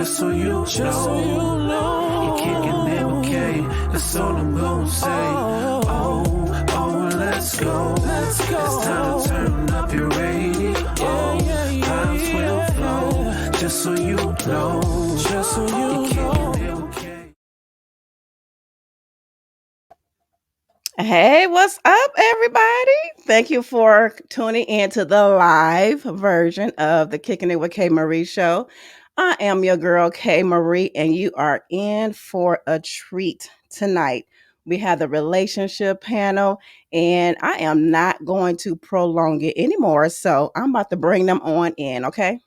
just so you know. You're kicking it with K, that's all I'm gonna say. Oh, let's go. It's time to turn up your radio. Vibes will flow, just so you know. You're kicking it with K. Hey, what's up, everybody? Thank you for tuning in to the live version of the Kicking It with K Marie show. I am your girl, K Marie, and you are in for a treat tonight. We have the relationship panel, and I am not going to prolong it anymore. So I'm about to bring them on in, okay?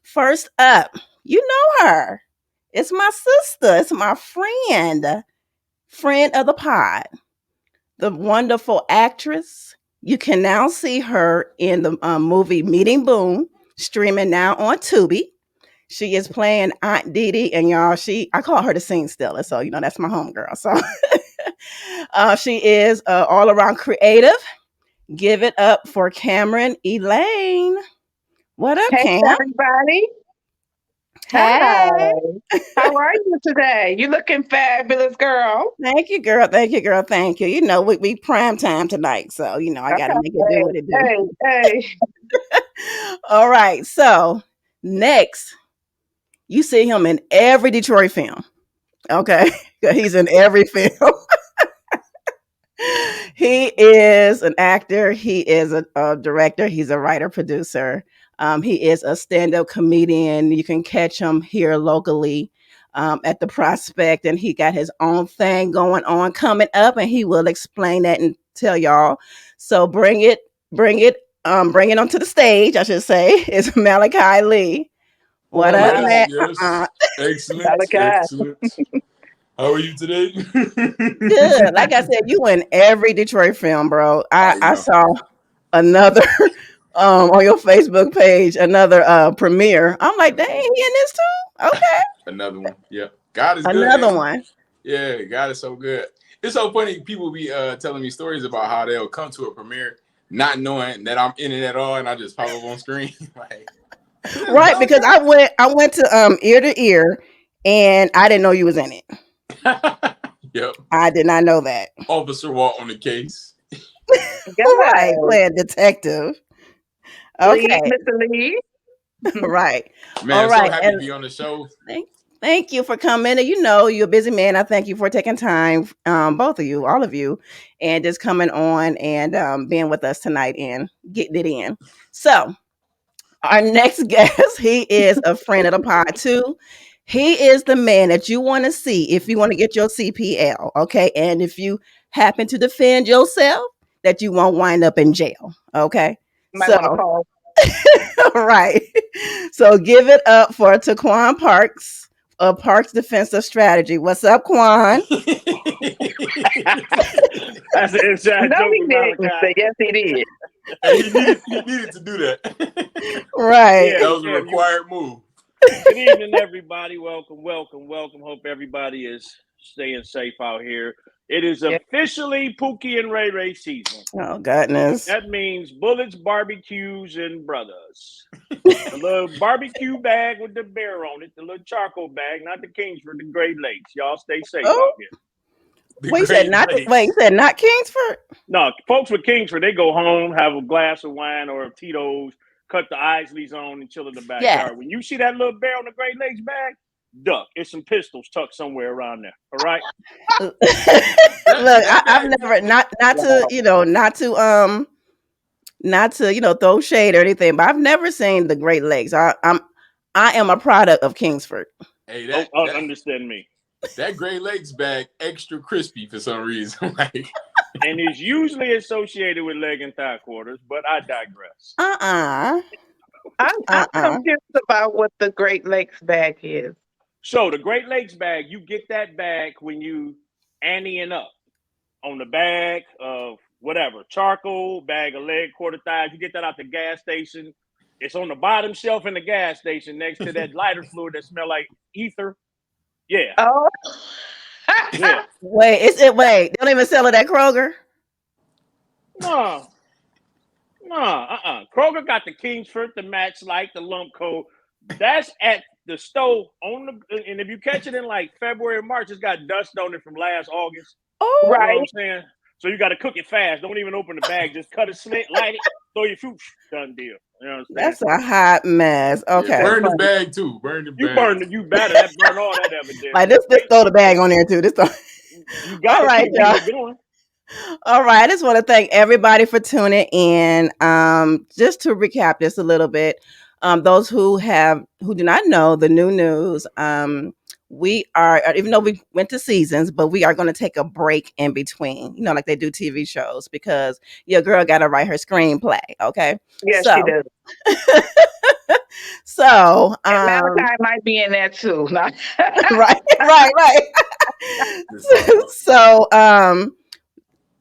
First up, you know her. It's my sister, it's my friend of the pod, the wonderful actress. You can now see her in the movie Meeting Boom, streaming now on Tubi. She is playing Aunt Dee Dee, and y'all, I call her the scene stealer, so that's my homegirl. So she is all around creative. Give it up for Cameron Elaine. What up, Hey, Cam? everybody. Hi. Hey. How are you today? You looking fabulous, girl. Thank you, girl. Thank you, girl. Thank you. We prime time tonight, so I got to make it do what it do. Hey. All right. So next, you see him in every Detroit film. Okay. He's in every film. He is an actor. He is a director. He's a writer, producer. He is a stand-up comedian. You can catch him here locally at the Prospect, and he got his own thing going on coming up, and he will explain that and tell y'all. So bring it onto the stage, I should say. Is Malachi Lee. What up, Yes, Matt? yes. Excellent, Malachi. excellent. How are you today? Good. Like I said, you in every Detroit film, bro. I I know. saw another on your Facebook page, another premiere. I'm like, dang, he in this too? Okay. Another one. Yeah. God is good, Another ain't he? one. Yeah, God is so good. It's so funny. People be telling me stories about how they'll come to a premiere not knowing that I'm in it at all, and I just pop up on screen. Like, Right, because I went to ear to ear, and I didn't know you was in it. Yep. I did not know that. Officer Walt on the case. Right, playing detective. Lee, Okay, Mr. Lee. right. All Man, so right, happy to and be on the show. thank you for coming. And you're a busy man. I thank you for taking time, both of you, all of you, and just coming on and being with us tonight and getting it in. So, our next guest, he is a friend of the pod too. He is the man that you want to see if you want to get your CPL, okay? And if you happen to defend yourself, that you won't wind up in jail, okay? Might So, want to call. right. So give it up for Taquan Parks of Parks Defensive Strategy. What's up, Quan? That's an inside No, joke he with didn't. Malachi. But yes, he did. And he needed to do that. Right. That was a Yeah, required move. good evening, everybody. Welcome. Hope everybody is staying safe out here. It is Yeah. officially Pookie and Ray Ray season. Oh, goodness. That means bullets, barbecues, and brothers. The little barbecue bag with the bear on it, the little charcoal bag, not the Kingsford, the Great Lakes. Y'all stay safe Oh, out here. The wait, you said Great not. Wait, you Lakes. said not Kingsford? No, folks with Kingsford, they go home, have a glass of wine or of Tito's, cut the Isleys on, and chill in the Yeah. backyard. When you see that little bear on the Great Lakes bag, duck. It's some pistols tucked somewhere around there. All right. Look, That I've bag. never not to not to throw shade or anything, but I've never seen the Great Lakes. I am a product of Kingsford. Hey, Oh, that understand me. that Great Lakes bag extra crispy for some reason. Like, And is usually associated with leg and thigh quarters, but I digress. Uh-uh. I'm confused about what the Great Lakes bag is. So the Great Lakes bag, you get that bag when you anteing up on the bag of whatever, charcoal, bag of leg, quarter thighs. You get that out the gas station. It's on the bottom shelf in the gas station next to that lighter fluid that smell like ether. Yeah, Oh. yeah. Wait, they don't even sell it at Kroger? No, Kroger got the Kingsford, the Match Light, the Lump Coat. That's at the stove on the, and if you catch it in like February or March, it's got dust on it from last August. Oh, You know what I'm Right. saying? So you got to cook it fast. Don't even open the bag. Just cut it slit, light it, throw your fruit, done deal. You know what I'm saying? that's a hot mess. Yeah, Okay. burn the funny. bag too. Burn the You bag. burn, you better. That burn all that evidence. Like this throw the bag on there too. You got All to right, keep y'all. it going. All right. I just want to thank everybody for tuning in. Just to recap this a little bit, those who do not know the new news, we are, even though we went to seasons, but we are going to take a break in between, like they do TV shows, because your girl got to write her screenplay. Okay. Yes, she So, does. so, And Malachi might be in there too. No. right, right. This all. So,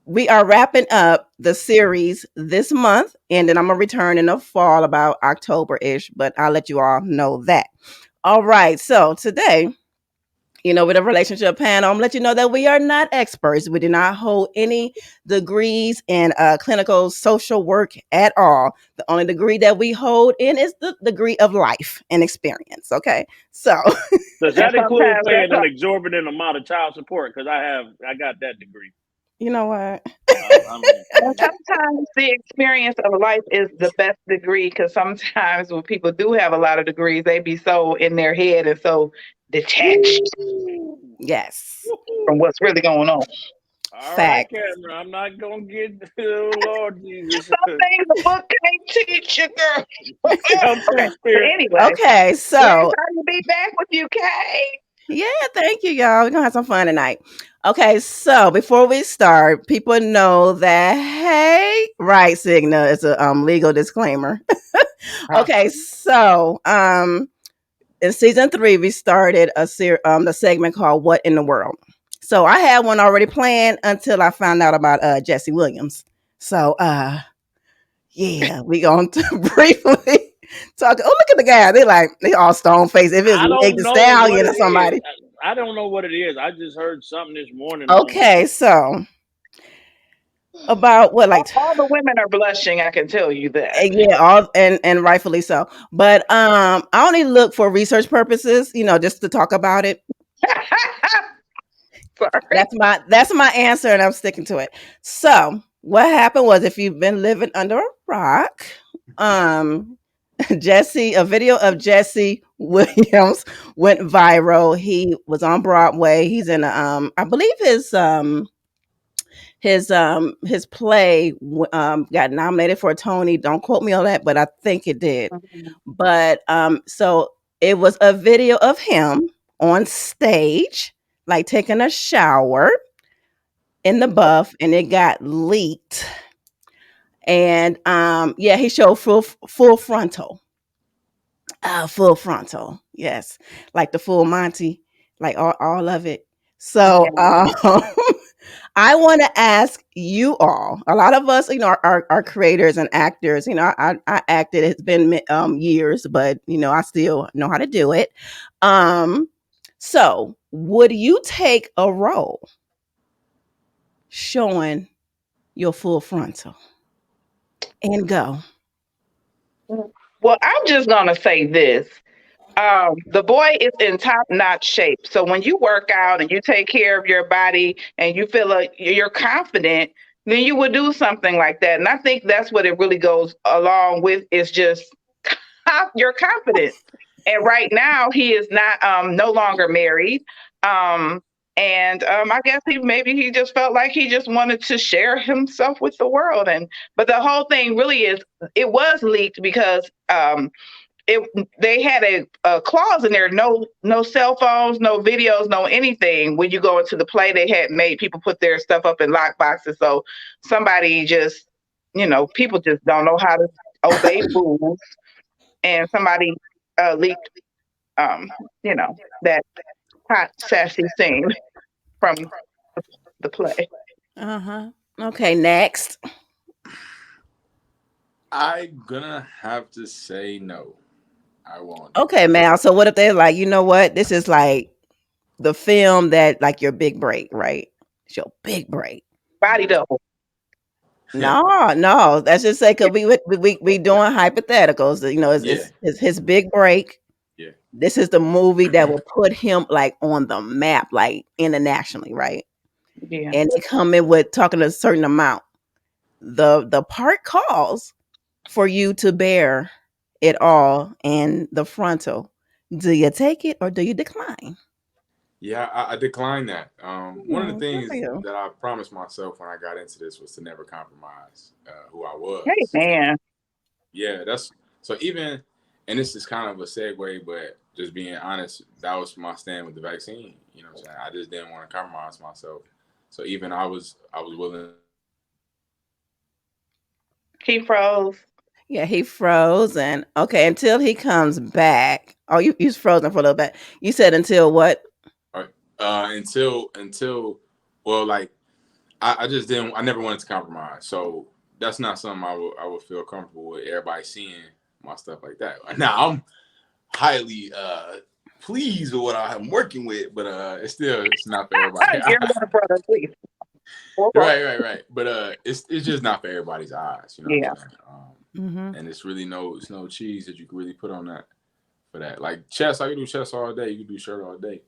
we are wrapping up the series this month, and then I'm gonna return in the fall about October-ish, but I'll let you all know that. All right, so today, with a relationship panel, I'm gonna let you know that we are not experts. We do not hold any degrees in clinical social work at all. The only degree that we hold in is the degree of life and experience. Okay, so Does And that include sometimes paying that's an exorbitant amount of child support? Because I got that degree. you know what? and sometimes the experience of life is the best degree, because sometimes when people do have a lot of degrees, they be so in their head and so detached Yes, from what's really going on. All right, fact. Cameron. I'm not gonna get oh Lord Jesus. Some things the book can't teach you, girl. Come Okay. through, But Spirit. anyway, Okay, we're so excited to be back with you, Kay. yeah, thank you, y'all. We're gonna have some fun tonight. Okay, so before we start, people know that right, Cigna is a legal disclaimer. Okay, so in season 3, we started the segment called "What in the World." So I had one already planned until I found out about Jesse Williams. So yeah, we gonna briefly talk. Oh, look at the guy. They all stone faced. If it's I Meg don't the know what Stallion or it is. somebody. I don't know what it is. I just heard something this morning on. Okay, so about what, like, All the women are blushing, I can tell you that. yeah, all and rightfully so. But I only look for research purposes, just to talk about it. Sorry. That's my answer, and I'm sticking to it. So what happened was, if you've been living under a rock, a video of Jesse Williams went viral. He was on Broadway. He's in I believe his play got nominated for a Tony. Don't quote me on that, but I think it did. But so it was a video of him on stage, like taking a shower in the buff, and it got leaked. And yeah, he showed full frontal. Full frontal. Yes. Like the full Monty, like all of it. So I want to ask you all. A lot of us, are creators and actors. I acted. It's been years, but I still know how to do it. So would you take a role showing your full frontal and go? Well, I'm just gonna say this. The boy is in top notch shape. So when you work out and you take care of your body and you feel like you're confident, then you would do something like that. And I think that's what it really goes along with, is just your confidence. And right now he is not no longer married. I guess he just felt like he just wanted to share himself with the world. But the whole thing really is, it was leaked because they had a clause in there: no cell phones, no videos, no anything. When you go into the play, they had made people put their stuff up in lock boxes. So somebody just, people just don't know how to obey rules, and somebody leaked, that hot sassy scene from the play. Okay, next. I'm gonna have to say no. I won't. Okay, Mal. So what if they're like, you know what? This is like the film that, like, your big break, right? It's your big break. Body double. No. Let's just say, because we doing hypotheticals. It's Yeah. his big break. this is the movie that will put him like on the map, like internationally, right? Yeah. And they come in with talking a certain amount. The part calls for you to bear it all and the frontal. Do you take it or do you decline? Yeah, I declined that. One of the Good for things you. that I promised myself when I got into this was to never compromise who I Hey, was. man. Yeah, that's so even, and this is kind of a segue, but just being honest, that was my stand with the vaccine. You know what I'm saying? I just didn't want to compromise myself. So even I was willing. He froze. Yeah, he froze and okay, until he comes back. Oh, you's frozen for a little bit. You said until what? Until well, like I just didn't. I never wanted to compromise. So that's not something I would feel comfortable with everybody seeing my stuff like that. Now I'm highly pleased with what I'm working with, but it's not for everybody. Your little brother, please. Right. But it's just not for everybody's eyes. You know Yeah. what I'm saying? Mm-hmm. And it's no cheese that you can really put on that for that. Like chest, I can do chest all day. You can do shirt all day.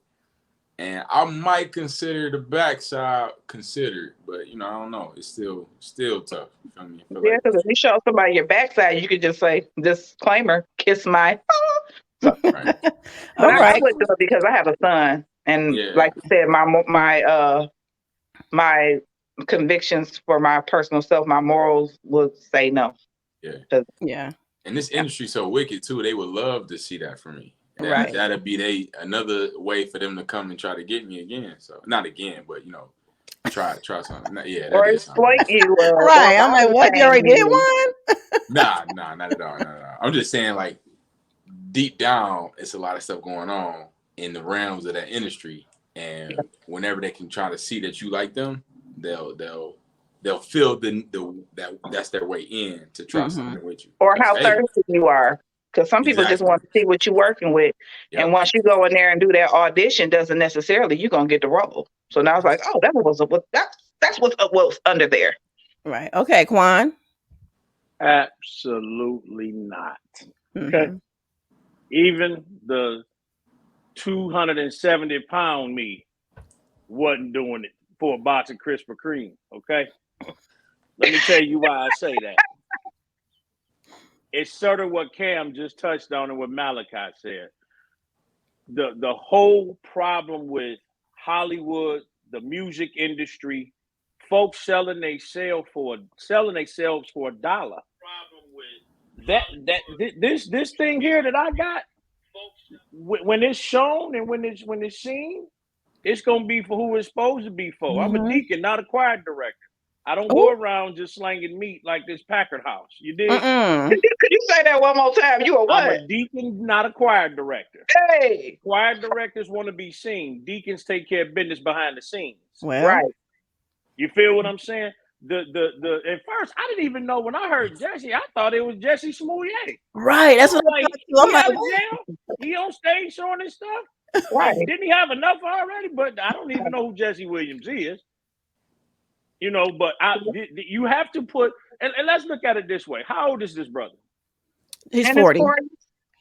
And I might consider the backside considered, but I don't know. It's still tough. You feel me? I feel Yeah, like because if you show somebody your backside, you could just say, disclaimer, kiss my. So, right. All but I right. would do it because I have a son. And Yeah. like you said, my convictions for my personal self, my morals would say no. Yeah. Yeah. And this industry so wicked too. They would love to see that from me. Right. That'd be another way for them to come and try to get me again. So not again, but try something. Yeah, that Or is something. exploit you or Right. I'm like, body what? You shame already did you. one? Nah, not at all. Not at all. I'm just saying, like, deep down, it's a lot of stuff going on in the realms of that industry, and whenever they can try to see that you like them, they'll feel that's their way in to try something with you. Or 'Cause, how hey, thirsty you are. Because some people just exactly. want to see what you're working with. And Yep. once you go in there and do that audition, doesn't necessarily you're gonna get the role. So now it's like, oh, that's what's under there. Right. Okay, Quan. Absolutely not. Okay. Mm-hmm. Even the 270-pound me wasn't doing it for a box of Krispy Kreme. Okay. Let me tell you why I say that. It's sort of what Cam just touched on and what Malachi said. The whole problem with Hollywood, the music industry, folks selling themselves for $1. Problem with this thing here that I got, when it's shown and when it's seen, it's gonna be for who it's supposed to be for. I'm a Mm-hmm. deacon, not a choir director. I don't go Oh. around just slanging meat like this Packard house. You dig? Mm-mm. Could you say that one more time? You a I'm what? a deacon, not a choir director. Hey. Choir directors want to be seen. Deacons take care of business behind the scenes. Well. Right. You feel what I'm saying? The at first I didn't even know when I heard Jesse, I thought it was Jesse Smollett. Right. That's I'm what I like, thought too. I'm he like, out of what? jail? He on stage showing his stuff? Right. Didn't he have enough already? But I don't even know who Jesse Williams is. But you have to put, and let's look at it this way. How old is this brother? He's And 40. it's 40.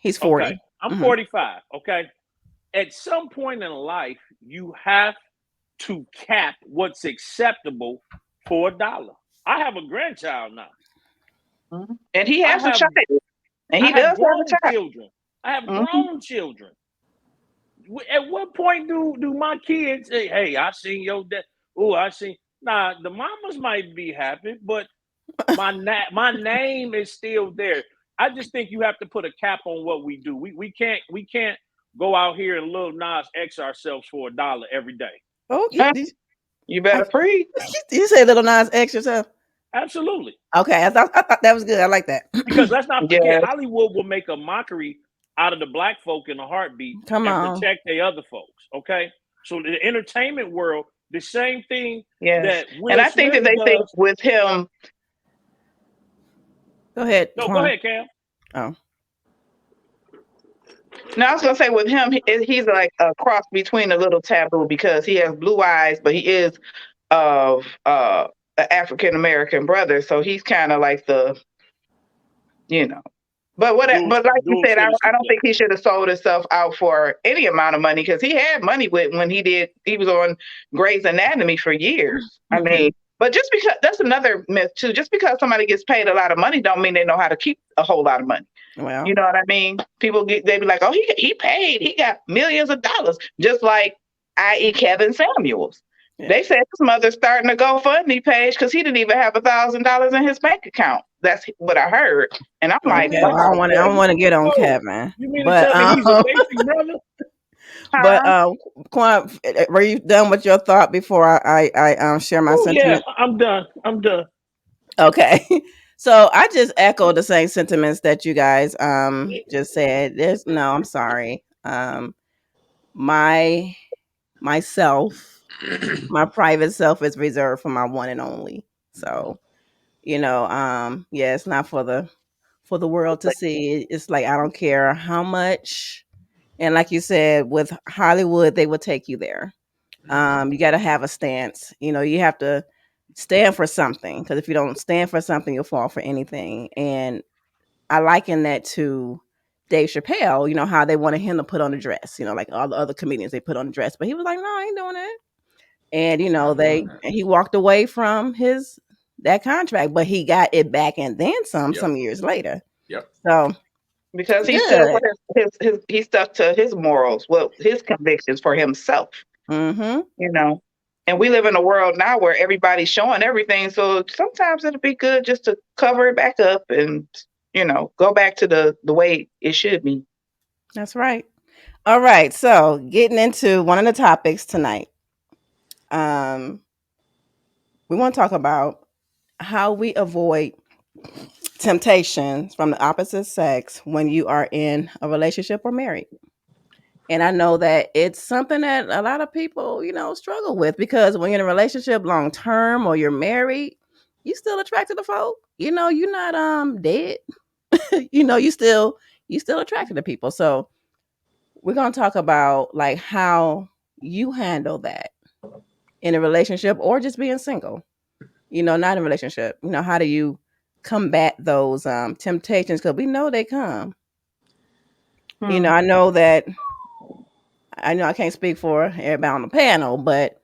He's 40. Okay, I'm Mhm. 45. Okay, at some point in life, you have to cap what's acceptable for $1. I have a grandchild now. And he has a child. And I he have does have a grown child. children. I have grown children. At what point do my kids say, "Hey, I seen your dad"? Oh, I seen. Nah, the mamas might be happy, but my name is still there. I just think you have to put a cap on what we do. We can't go out here and Lil Nas X ourselves for $1 every day. Oh, You better preach. you say Little Nas X yourself? Absolutely. Okay, I thought that was good. I like that. Because let's not forget, Yes. Hollywood will make a mockery out of the black folk in a heartbeat Come and on. protect the other folks. Okay, so the entertainment world, the same thing Yes. that Will And I think that Smith they think does. with him. Go ahead. No, Quan. go ahead, Cam. Oh. No, I was gonna say with him, he's like a cross between a little taboo because he has blue eyes, but he is of an African American brother, so he's kind of like the, But but like you Dual said, I don't citizenship. think he should have sold himself out for any amount of money because he had money with when he was on Grey's Anatomy for years. I mean, but just because that's another myth too. Just because somebody gets paid a lot of money, don't mean they know how to keep a whole lot of money. Well, You know what I mean? People they be like, oh, he paid, he got millions of dollars, just like i.e. Kevin Samuels. yeah. They said his mother's starting a GoFundMe page because he didn't even have $1,000 in his bank account. That's what I heard, and I'm like, Okay, well, wow. I don't want to get on Oh, Kevin, you mean to but tell me he's a basic brother? but Huh? Quan, were you done with your thought before I share my Oh yeah, sentiment? I'm done. I'm done. Okay. So I just echo the same sentiments that you guys just said. I'm sorry. My myself, my private self is reserved for my one and only. So, yeah, it's not for the world to see. It's like I don't care how much, and like you said, with Hollywood, they will take you there. You got to have a stance. You have to stand for something, because if you don't stand for something, you'll fall for anything. And I liken that to Dave Chappelle. How they wanted him to put on a dress. Like all the other comedians, they put on a dress, but he was like, "No, I ain't doing it." And Not doing that. he walked away from that contract, but he got it back and then Yep. some years later. Yep. So Because he stood for good. his he stuck to his morals, well, his convictions for himself. Mm-hmm. You know. And we live in a world now where everybody's showing everything, so sometimes it'll be good just to cover it back up and go back to the way it should be. That's right. All right. So getting into one of the topics tonight. We want to talk about how we avoid temptations from the opposite sex when you are in a relationship or married. And I know that it's something that a lot of people, struggle with, because when you're in a relationship long term or you're married, you still attracted to folk. You're not dead. You still attracted to people. So we're gonna talk about like how you handle that in a relationship or just being single. Not in a relationship. How do you combat those temptations? Because we know they come. I know that I know I can't speak for everybody on the panel, but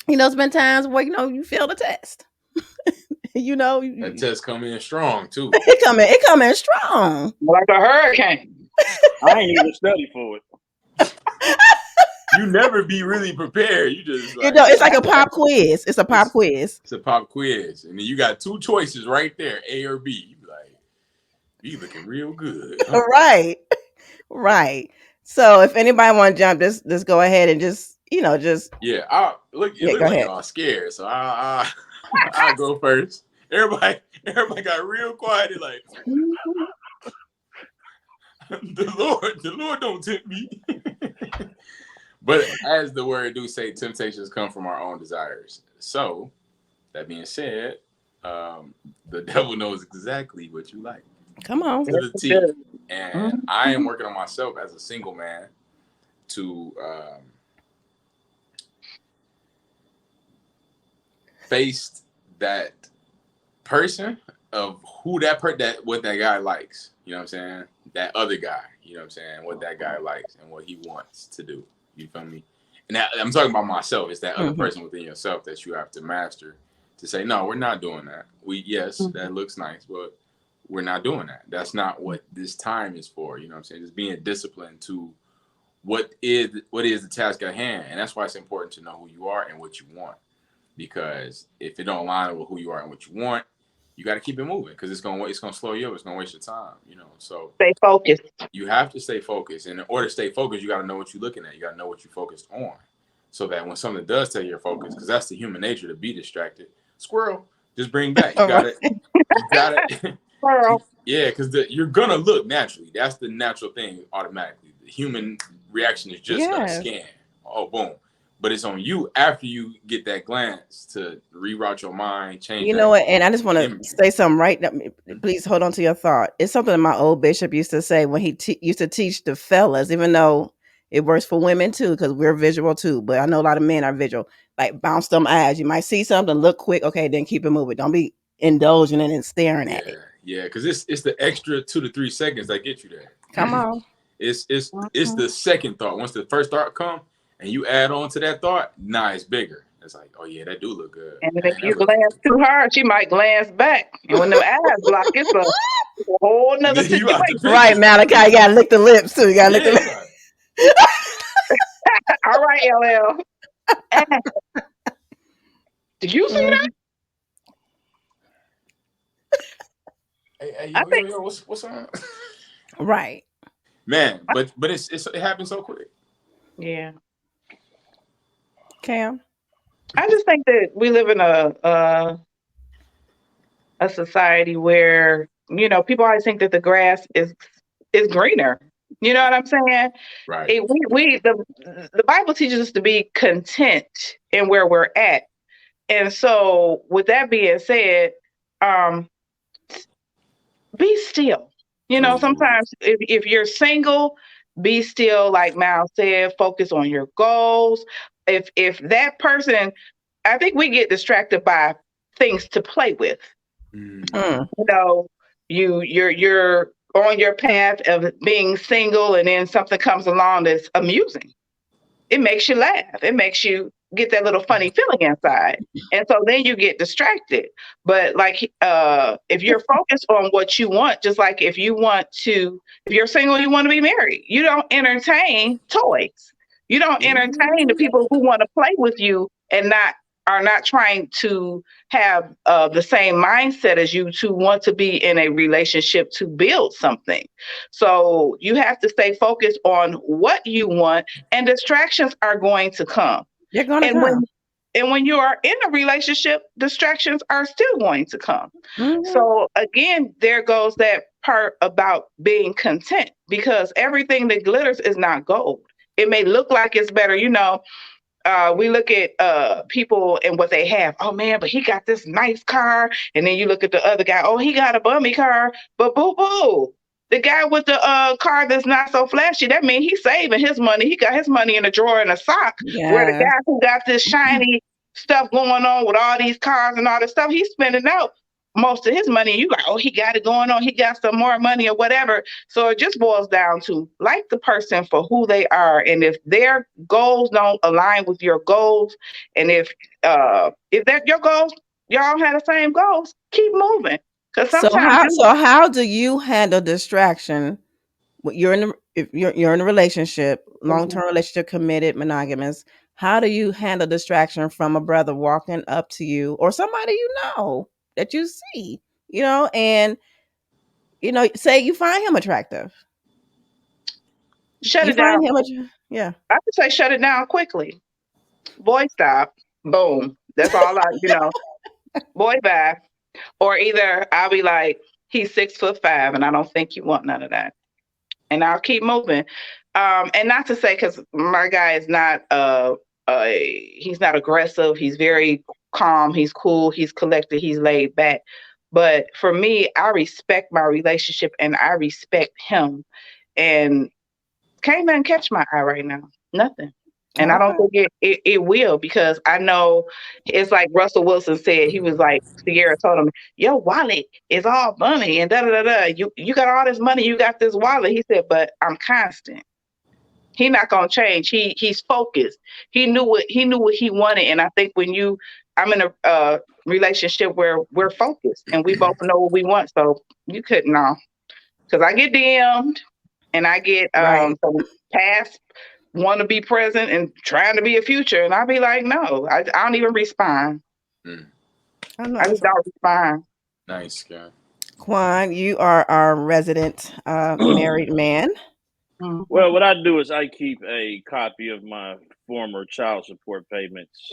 it's been times where you fail the test. That test come in strong too. It come in strong. Like a hurricane. I ain't even study for it. You never be really prepared. You just like, It's like a pop quiz. It's a pop quiz. It's a pop quiz, and then you got two choices right there, A or B. You be like, you looking real good. Huh? Right. So if anybody want to jump, just go ahead and just Yeah. It looks go like ahead. y'all scared, so I'll go first. Everybody got real quiet. They're like, the Lord don't tempt me. But as the word do say, temptations come from our own desires. So that being said, the devil knows exactly what you like. Come on. To the T. And I am working on myself as a single man to face that person of who what that guy likes. You know what I'm saying? That other guy. You know what I'm saying? What that guy likes and what he wants to do. You feel me? And I'm talking about myself. It's that other person within yourself that you have to master to say, no, we're not doing that. That looks nice, but we're not doing that. That's not what this time is for. You know what I'm saying? Just being disciplined to what is the task at hand. And that's why it's important to know who you are and what you want. Because if it don't line up with who you are and what you want, you got to keep it moving, because it's gonna slow you up. It's gonna waste your time. So stay focused. You have to stay focused, and in order to stay focused, you got to know what you're looking at. You got to know what you're focused on, so that when something does take your focus, because that's the human nature to be distracted. Squirrel, just bring back. You got it. You got it. Yeah, because you're gonna look naturally. That's the natural thing automatically. The human reaction is just gonna scan. Oh, boom. But it's on you after you get that glance to reroute your mind, change. You know what? And I just want to say something right now. Please hold on to your thought. It's something that my old bishop used to say when he used to teach the fellas, even though it works for women too, because we're visual too. But I know a lot of men are visual. Like bounce them eyes. You might see something, look quick, okay, then keep it moving. Don't be indulging in and staring at it. Yeah, because it's the extra 2 to 3 seconds that get you there. Come on. It's the second thought. Once the first thought come and you add on to that thought, it's bigger. It's like, oh yeah, that do look good. And Man, if that you look glance too hard, she might glance back. And when the eyes block, it's a whole and nother then you out the situation. Right, picture. Malachi, you gotta lick the lips too. You gotta lick the Yeah, lips. you like, All right, LL. Did you see that? Mhm. hey, I think, yo, what's on? Right. Man, but it happens so quick. yeah. Cam. I just think that we live in a society where people always think that the grass is greener. You know what I'm saying? Right. The Bible teaches us to be content in where we're at, and so with that being said, um, be still. Ooh. Sometimes if you're single, be still, like Mal said, focus on your goals. If that person, I think we get distracted by things to play with. Mm. Mm. You know, you're on your path of being single, and then something comes along that's amusing. It makes you laugh. It makes you get that little funny feeling inside. And so then you get distracted. But like if you're focused on what you want, just like if you're single, you want to be married, you don't entertain toys. You don't entertain the people who want to play with you and are not trying to have the same mindset as you to want to be in a relationship to build something. So you have to stay focused on what you want, and distractions are going to come. You're gonna And when come. you are in a relationship, distractions are still going to come. Mhm. So again, there goes that part about being content, because everything that glitters is not gold. It may look like it's better, we look at people and what they have. Oh man, but he got this nice car. And then you look at the other guy. Oh, he got a bummy car. But boo boo, the guy with the car that's not so flashy, that means he's saving his money. He got his money in a drawer in a sock. Where the Yes. guy who got this shiny stuff going on with all these cars and all this stuff, he's spending out most of his money. You like, oh, he got it going on. He got some more money or whatever. So it just boils down to like the person for who they are, and if their goals don't align with your goals, and if that your goals, y'all have the same goals, keep moving. Because So sometimes how you so how do you handle distraction? You're in if you're in a relationship, Mhm. long-term relationship, committed, monogamous. How do you handle distraction from a brother walking up to you or somebody that you see, and say you find him attractive. shut You it down. find him yeah. I would say shut it down quickly. Boy, stop. Boom. That's all boy, bye. Or either I'll be like, he's 6'5" and I don't think you want none of that. And I'll keep moving. And not to say, because my guy is not he's not aggressive. He's very calm. He's cool. He's collected. He's laid back. But for me, I respect my relationship and I respect him. And can't even catch my eye right now. Nothing. And I don't Okay. think it will, because I know it's like Russell Wilson said. He was like, Sierra told him, your wallet is all money and da da da da. You got all this money, you got this wallet. He said, but I'm constant. He not gonna change. He's focused. He knew what he wanted. And I think I'm in a relationship where we're focused and we both know what we want. So you couldn't know. Because I get DM'd and I get Right. some past want to be present and trying to be a future. And I'll be like, no, I don't even respond. Mm. I know I that's just right. don't respond. Nice guy. Quan, you are our resident married man. Mhm. Well, what I do is I keep a copy of my former child support payments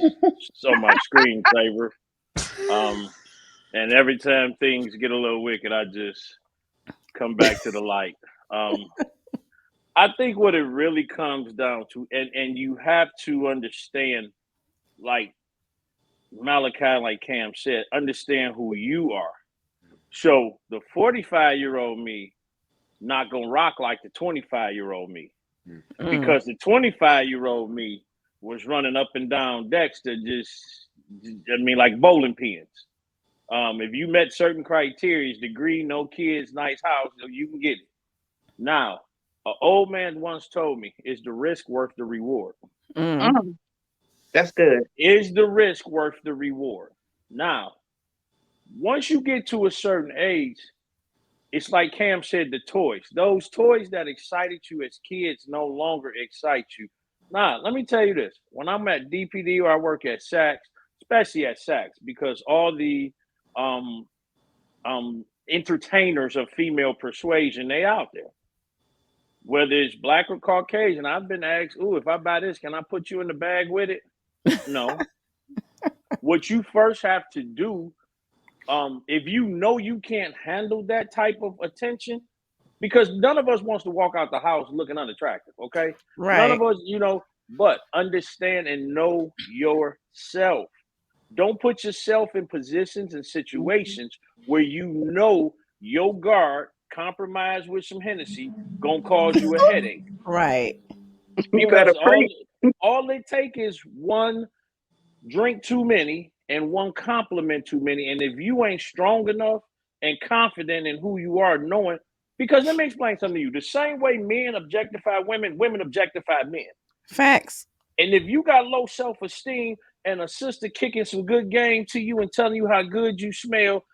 on my screensaver. Um, and every time things get a little wicked, I just come back to the light. Um, I think what it really comes down to, and you have to understand, like Malachi, like Cam said, understand who you are. So the 45-year-old me not gonna rock like the 25-year-old me, Mm. because the 25-year-old me was running up and down decks that just, I mean, like bowling pins. If you met certain criteria, degree, no kids, nice house, you can get it. Now, an old man once told me, is the risk worth the reward? Mm. That's good. Is the risk worth the reward? Now, once you get to a certain age, it's like Cam said, the toys. Those toys that excited you as kids no longer excite you. Nah, let me tell you this. When I'm at DPD or I work at Saks, especially at Saks, because all the um entertainers of female persuasion, they out there. Whether it's black or Caucasian, I've been asked, "Ooh, if I buy this, can I put you in the bag with it?" No. What you first have to do, if you know you can't handle that type of attention, because none of us wants to walk out the house looking unattractive, okay? None of Right. us, but understand and know yourself. Don't put yourself in positions and situations where your guard, compromised with some Hennessy, gonna cause you a headache. Right. You better Because preach. all it take is one drink too many and one compliment too many. And if you ain't strong enough and confident in who you are, knowing, because let me explain something to you. The same way men objectify women, women objectify men. Facts. And if you got low self-esteem and a sister kicking some good game to you and telling you how good you smell,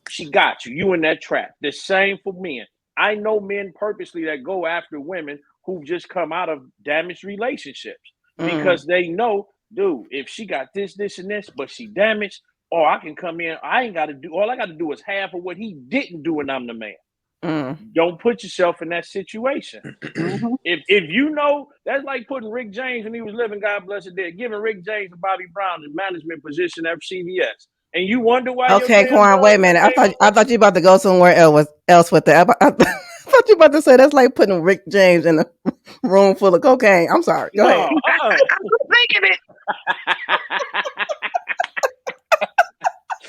she got you. You in that trap. The same for men. I know men purposely that go after women who've just come out of damaged relationships Mm. because they know, dude, if she got this, and this, but she damaged, or I can come in, I ain't got to do, all I got to do is half of what he didn't do, and I'm the man. Mm. Don't put yourself in that situation. Mm-hmm. If you know, that's like putting Rick James when he was living, God bless his dead, giving Rick James and Bobby Brown the management position at CVS. And you wonder why your Okay, damn Quan, wait a girl minute. I came thought up I thought you about to go somewhere else with that. I thought you about to say that's like putting Rick James in a room full of cocaine. I'm sorry. Go ahead. no, Thinking it.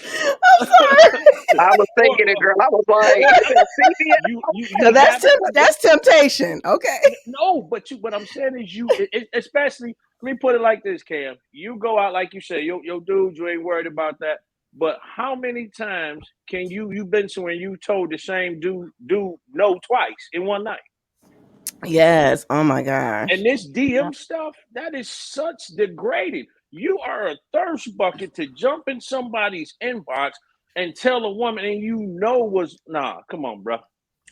I'm sorry. I was or, thinking it, girl. I was like, you said CBS. you Cause have to. that's temptation. Okay. No, but what I'm saying is especially, let me put it like this, Cam. You go out like you say, yo dude, you ain't worried about that. But how many times can you've been somewhere and you told the same dude no twice in one night? Yes. Oh my gosh. And this DM stuff, that is such degrading. You are a thirst bucket to jump in somebody's inbox and tell a woman and was, nah, come on, bro.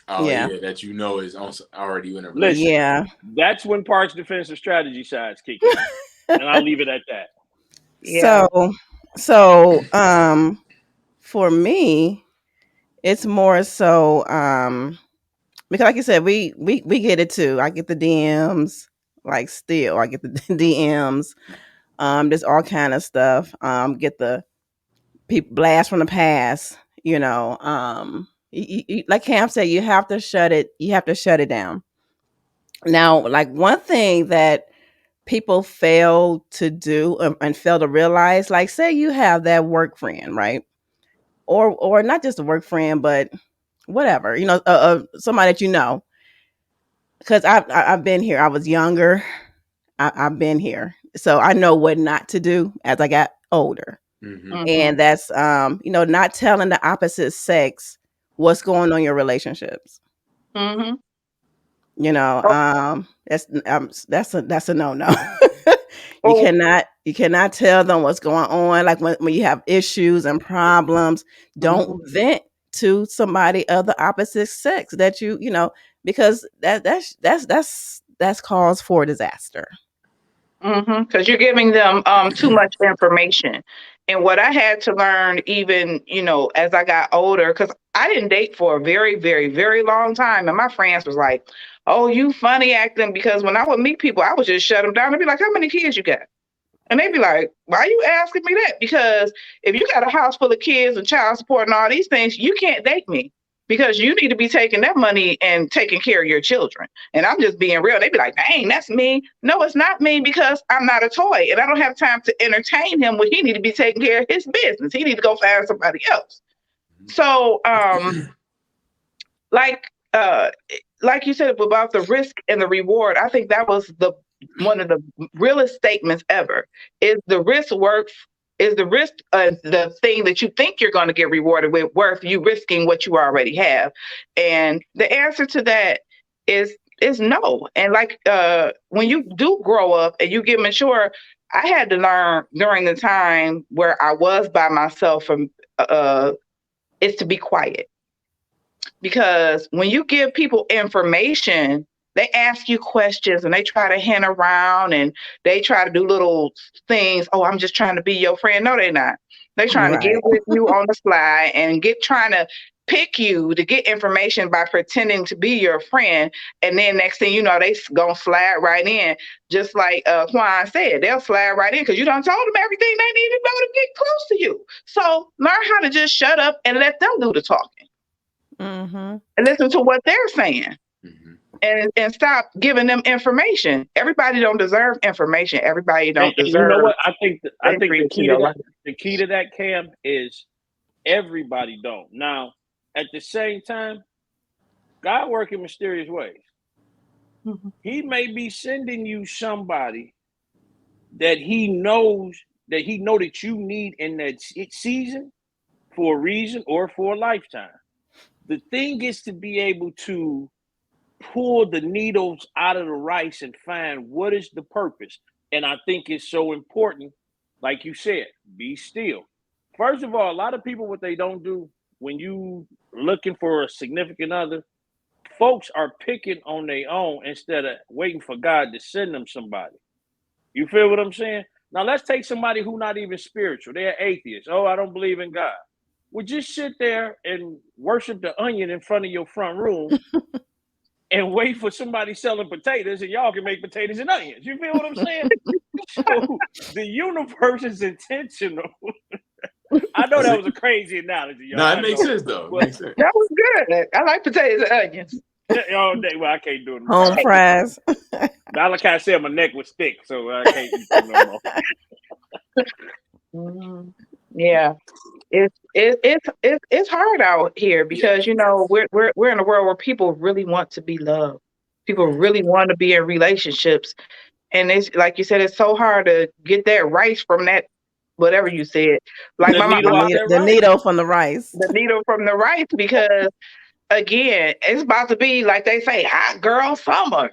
Oh Yeah. yeah, that is already in a Listen, relationship. Yeah. that's when Parks defensive strategy sides kick in. And I'll leave it at that. Yeah. So for me, it's more so because like you said, we get it too. I get the DMs, like still I get the DMs. There's all kind of stuff. Get the people blast from the past, like Cam said, you have to shut it down. Now, like one thing that people fail to do and fail to realize, like say you have that work friend, right? Or not just a work friend, but whatever, somebody that you know. Because I've been here. I was younger. I've been here, so I know what not to do as I got older. Mm-hmm. Mm-hmm. And that's not telling the opposite sex what's going on in your relationships. Mm-hmm. That's a no. you Oh. cannot tell them what's going on, like when you have issues and problems. Don't Mm-hmm. vent to somebody of the opposite sex that because that's cause for disaster. Mm-hmm. Because you're giving them too much information. And what I had to learn, even as I got older, because I didn't date for a very, very, very long time, and my friends was like, "Oh, you funny acting," because when I would meet people, I would just shut them down and be like, "How many kids you got?" And they'd be like, "Why are you asking me that?" Because if you got a house full of kids and child support and all these things, you can't date me because you need to be taking that money and taking care of your children. And I'm just being real. They'd be like, "Dang, that's mean." No, it's not mean because I'm not a toy and I don't have time to entertain him when he need to be taking care of his business. He need to go find somebody else. So, like, uh, like you said about the risk and the reward, I think that was one of the realest statements ever. Is the risk worth is the risk the thing that you think you're going to get rewarded with worth you risking what you already have? And the answer to that is no. And like when you do grow up and you get mature, I had to learn during the time where I was by myself from is to be quiet. Because when you give people information, they ask you questions and they try to hint around and they try to do little things. Oh, I'm just trying to be your friend. No, they're not. They're trying to get Right. with you on the fly and trying to pick you to get information by pretending to be your friend. And then next thing you know, they gonna slide right in. Just like Juan said, they'll slide right in because you done told them everything they need to know to get close to you. So learn how to just shut up and let them do the talking Mm-hmm. and listen to what they're saying. Mhm. And stop giving them information. Everybody don't deserve information. Everybody don't And you know deserve what? I think entry the into key to your that life. Cam, is everybody don't. Now, at the same time, God work in mysterious ways. Mhm. He may be sending you somebody that he knows that you need in that season for a reason or for a lifetime. The thing is to be able to pull the needles out of the rice and find what is the purpose. And I think it's so important, like you said, be still. First of all, a lot of people, what they don't do when you looking for a significant other, folks are picking on their own instead of waiting for God to send them somebody. You feel what I'm saying? Now let's take somebody who not even spiritual. They're atheists. Oh, I don't believe in God. Well, just sit there and worship the onion in front of your front room and wait for somebody selling potatoes and y'all can make potatoes and onions. You feel what I'm saying? So the universe is intentional. I know that was a crazy analogy, y'all. No, it I makes know. sense though. It But makes sense. That was good. I like potatoes and onions. all day, well, I can't do it. Home fries. Like I said, my neck was thick, so I can't eat them no more. Mhm. Yeah, it's hard out here because we're in a world where people really want to be loved. People really want to be in relationships, and it's like you said, it's so hard to get that rice from that whatever you said. Like The needle out there, The right? needle from the rice. the needle from the rice because again, it's about to be like they say, hot girl summer.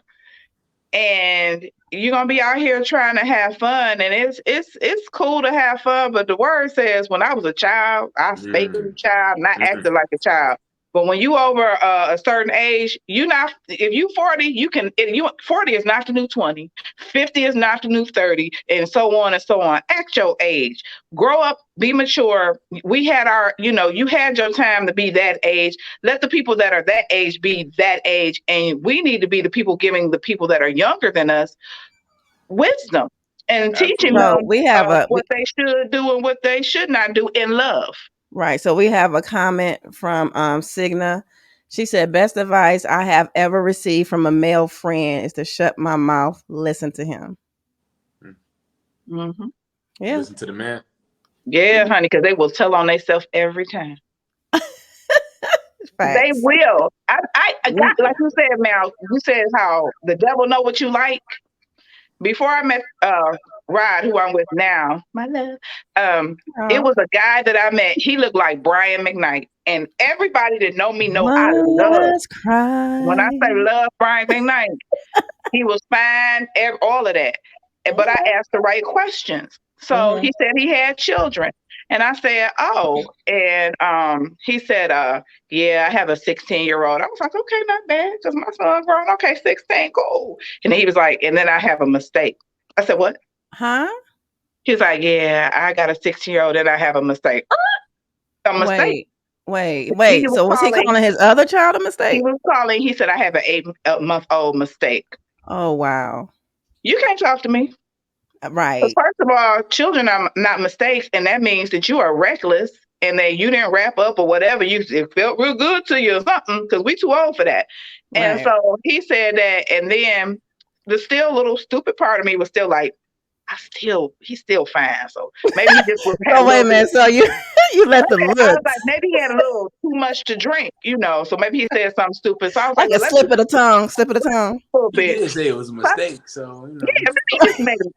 And you're gonna be out here trying to have fun, and it's cool to have fun. But the word says, when I was a child, I spake as a child, not acted like a child. But when you over a certain age, you not if you 40, you can. If you 40 is not the new 20, 50 is not the new 30, and so on and so on. Act your age, grow up, be mature. We had you had your time to be that age. Let the people that are that age be that age, and we need to be the people giving the people that are younger than us wisdom and teaching Absolutely. So them we have what they should do and what they should not do in love. right. So we have a comment from Signa. She said, "Best advice I have ever received from a male friend is to shut my mouth, listen to him." Hmm. Yeah. Listen to the man. Yeah, honey, because they will tell on themselves every time. They Facts. will. I We, got like you said, Mal. You said how the devil know what you like. Before I met Rod, who I'm with now, my love, it Oh, was a guy that I met. He looked like Brian McKnight. And everybody that know me know I love. must When I say cry. love Brian McKnight, he was fine, all of that. But I Okay. asked the right questions. So Mm-hmm. he said he had children. And I said, oh. And he said, yeah, I have a 16-year-old. I was like, okay, not bad, because my son grown. Okay, 16, cool. And he was like, and then I have a mistake. I said, what? Huh? He was like, yeah, I got a 16-year-old and I have a mistake. A mistake. Wait, wait, He wait. was So was he calling, calling his other child a he mistake? was calling, he said, I have an 8-month-old mistake. Oh wow. You can't talk to me. So Right. first of all, children are not mistakes, and that means that you are reckless and that you didn't wrap up or whatever. It felt real good to you or something because we too old for that. And Right. so he said that, and then the still little stupid part of me was still like, he's still fine. So maybe he just had So a wait a little bit. minute. So you You let the I was looks. like, maybe he had a little too much to drink, so maybe he said something stupid. So I was like, Like a well, let's slip just of the tongue, slip of the tongue. a little He bit. did say it was a mistake, so Yeah, maybe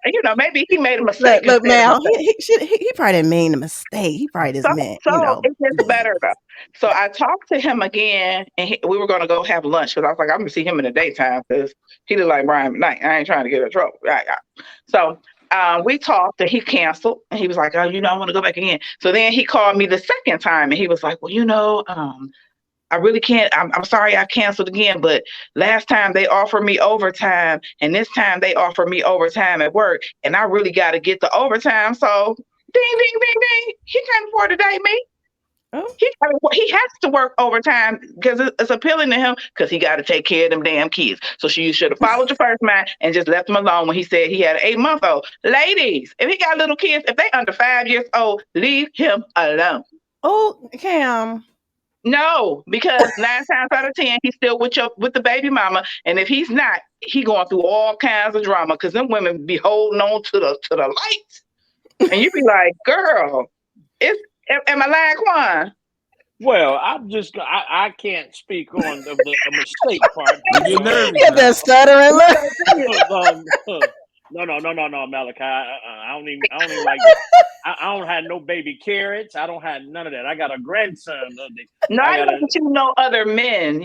he just maybe he made a mistake Look, instead of Mal, mistake. he probably didn't mean a mistake. He probably just So, meant, so it gets better though. So I talked to him again, and we were going to go have lunch because I was like, I'm going to see him in the daytime because he look like Brian McKnight. I ain't trying to get in trouble. Right, yeah. So we talked, and he canceled, and he was like, oh, I want to go back again. So then he called me the second time, and he was like, well, I really can't. I'm sorry I canceled again, but last time they offered me overtime, and this time they offered me overtime at work, and I really got to get the overtime. So, ding, ding, ding, ding. He can't afford to date me. Oh. He has to work overtime because it's appealing to him because he got to take care of them damn kids. So you should have followed your first man and just left him alone when he said he had an 8-month-old. Ladies, if he got little kids, if they under 5 years old, leave him alone. Oh, Cam. No, because 9 times out of 10, he's still with the baby mama, and if he's not, he going through all kinds of drama because them women be holding on to the lights, and you be like, "Girl, am I lying, Quan?" Well, I can't speak on the mistake part. You get nervous You have now. that stuttering look. No, Malachi. I don't even like that. I don't have no baby carrots. I don't have none of that. I got a grandson. No, I know that you know other men,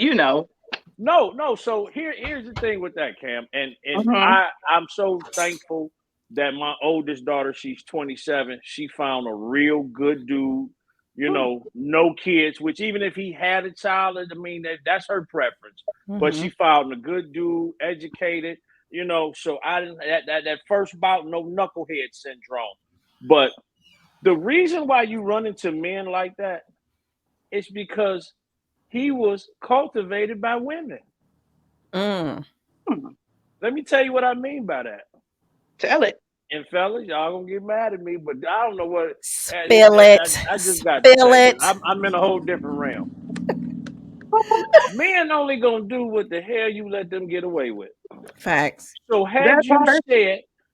No. So here's the thing with that, Cam, and Mhm. I'm so thankful that my oldest daughter, she's 27. She found a real good dude. No kids. Which even if he had a child, I mean that's her preference. But she found a good dude, educated. So I didn't that first bout, no knucklehead syndrome. But the reason why you run into men like that is because he was cultivated by women. Mm. Let me tell you what I mean by that. Tell it. And fellas, y'all gonna get mad at me, but I don't know what. Spill it. I just got to Spill say this. it. I'm in a whole different realm. Men only gonna do what the hell you let them get away with. Facts. So That part.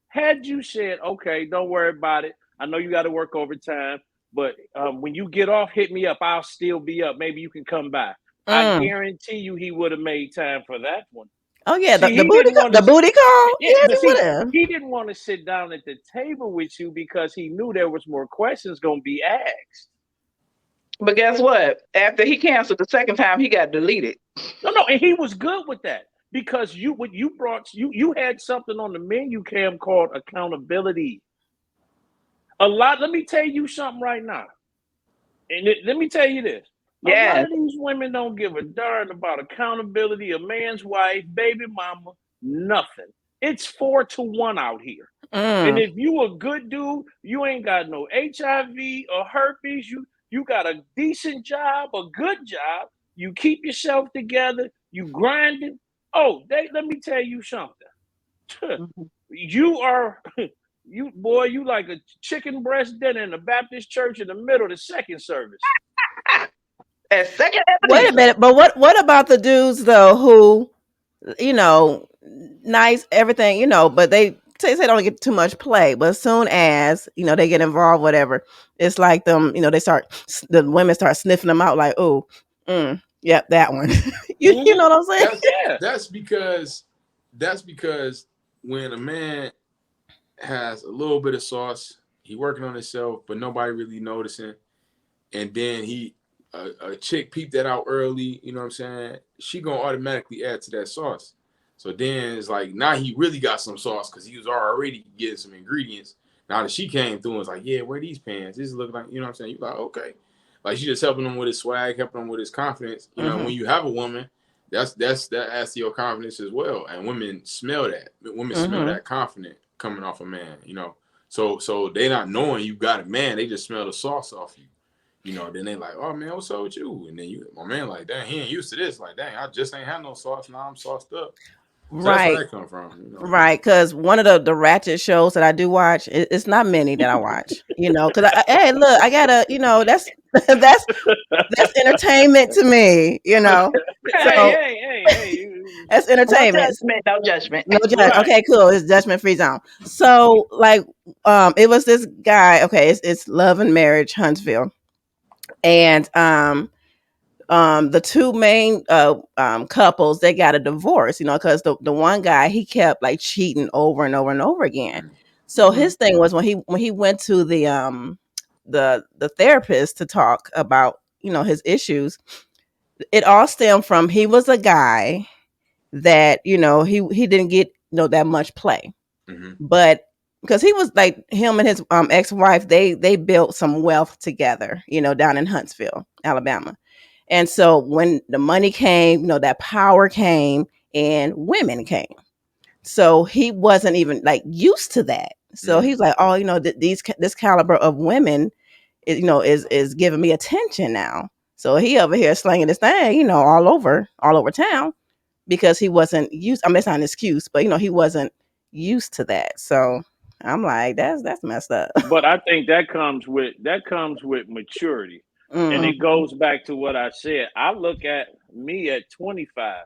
had you said, okay, don't worry about it. I know you got to work overtime, but when you get off, hit me up. I'll still be up. Maybe you can come by. I guarantee you, he would have made time for that one. Oh yeah, See, the booty call. The booty call. Yeah, but he see, would have. he didn't want to sit down at the table with you because he knew there was more questions going to be asked. But guess what? After he canceled the second time, he got deleted. No, and he was good with that because you had something on the menu, Cam, called accountability. Let me tell you something right now, and let me tell you this. Yeah. A lot of these women don't give a darn about accountability, a man's wife, baby mama, nothing. It's 4-1 out here. And if you a good dude, you ain't got no HIV or herpes, you got a decent job, a good job, you keep yourself together, you grinding. Oh, let me tell you something. You like a chicken breast dinner in the Baptist church in the middle of the second service. And second Wait a minute, but what about the dudes though who, nice everything, but they say they don't get too much play, but as soon as they get involved, whatever, it's like them, the women start sniffing them out, like, oh, yep, that one. You know what I'm saying? That's because when a man has a little bit of sauce, he working on himself, but nobody really noticing, and then a chick peeped that out early, you know what I'm saying? She gonna automatically add to that sauce. So then it's like now he really got some sauce because he was already getting some ingredients. Now that she came through and was like, yeah, where these pants? This is looking like, you know what I'm saying? You're like, okay. Like she just helping him with his swag, helping him with his confidence. You know, when you have a woman, that adds to your confidence as well. And women smell that. Women smell that confident coming off a man, So they not knowing you got a man, they just smell the sauce off you. Then they like, oh man, what's up with you? And then my man like, dang, he ain't used to this. Like, dang, I just ain't had no sauce. Now I'm sauced up. So Right. That's where that come from. Right, because one of the ratchet shows that I do watch, it's not many that I watch. Because hey, look, I gotta, that's entertainment to me. So Hey. that's entertainment. No judgment. No judgment. Right. Okay, cool. It's judgment free zone. So like, it was this guy. Okay, it's Love and Marriage Huntsville. And the two main couples, they got a divorce, because the one guy, he kept like cheating over and over and over again. So his thing was when he went to the therapist to talk about his issues, it all stemmed from he was a guy that he didn't get that much play, but because he was like him and his ex-wife, they built some wealth together, down in Huntsville, Alabama. And so when the money came, that power came and women came. So he wasn't even like used to that. So he's like, oh, this caliber of women, is giving me attention now. So he over here slinging this thing, all over town because he wasn't used. I mean, it's not an excuse, but he wasn't used to that. So I'm like, that's messed up. But I think that comes with maturity. And it goes back to what I said. I look at me at 25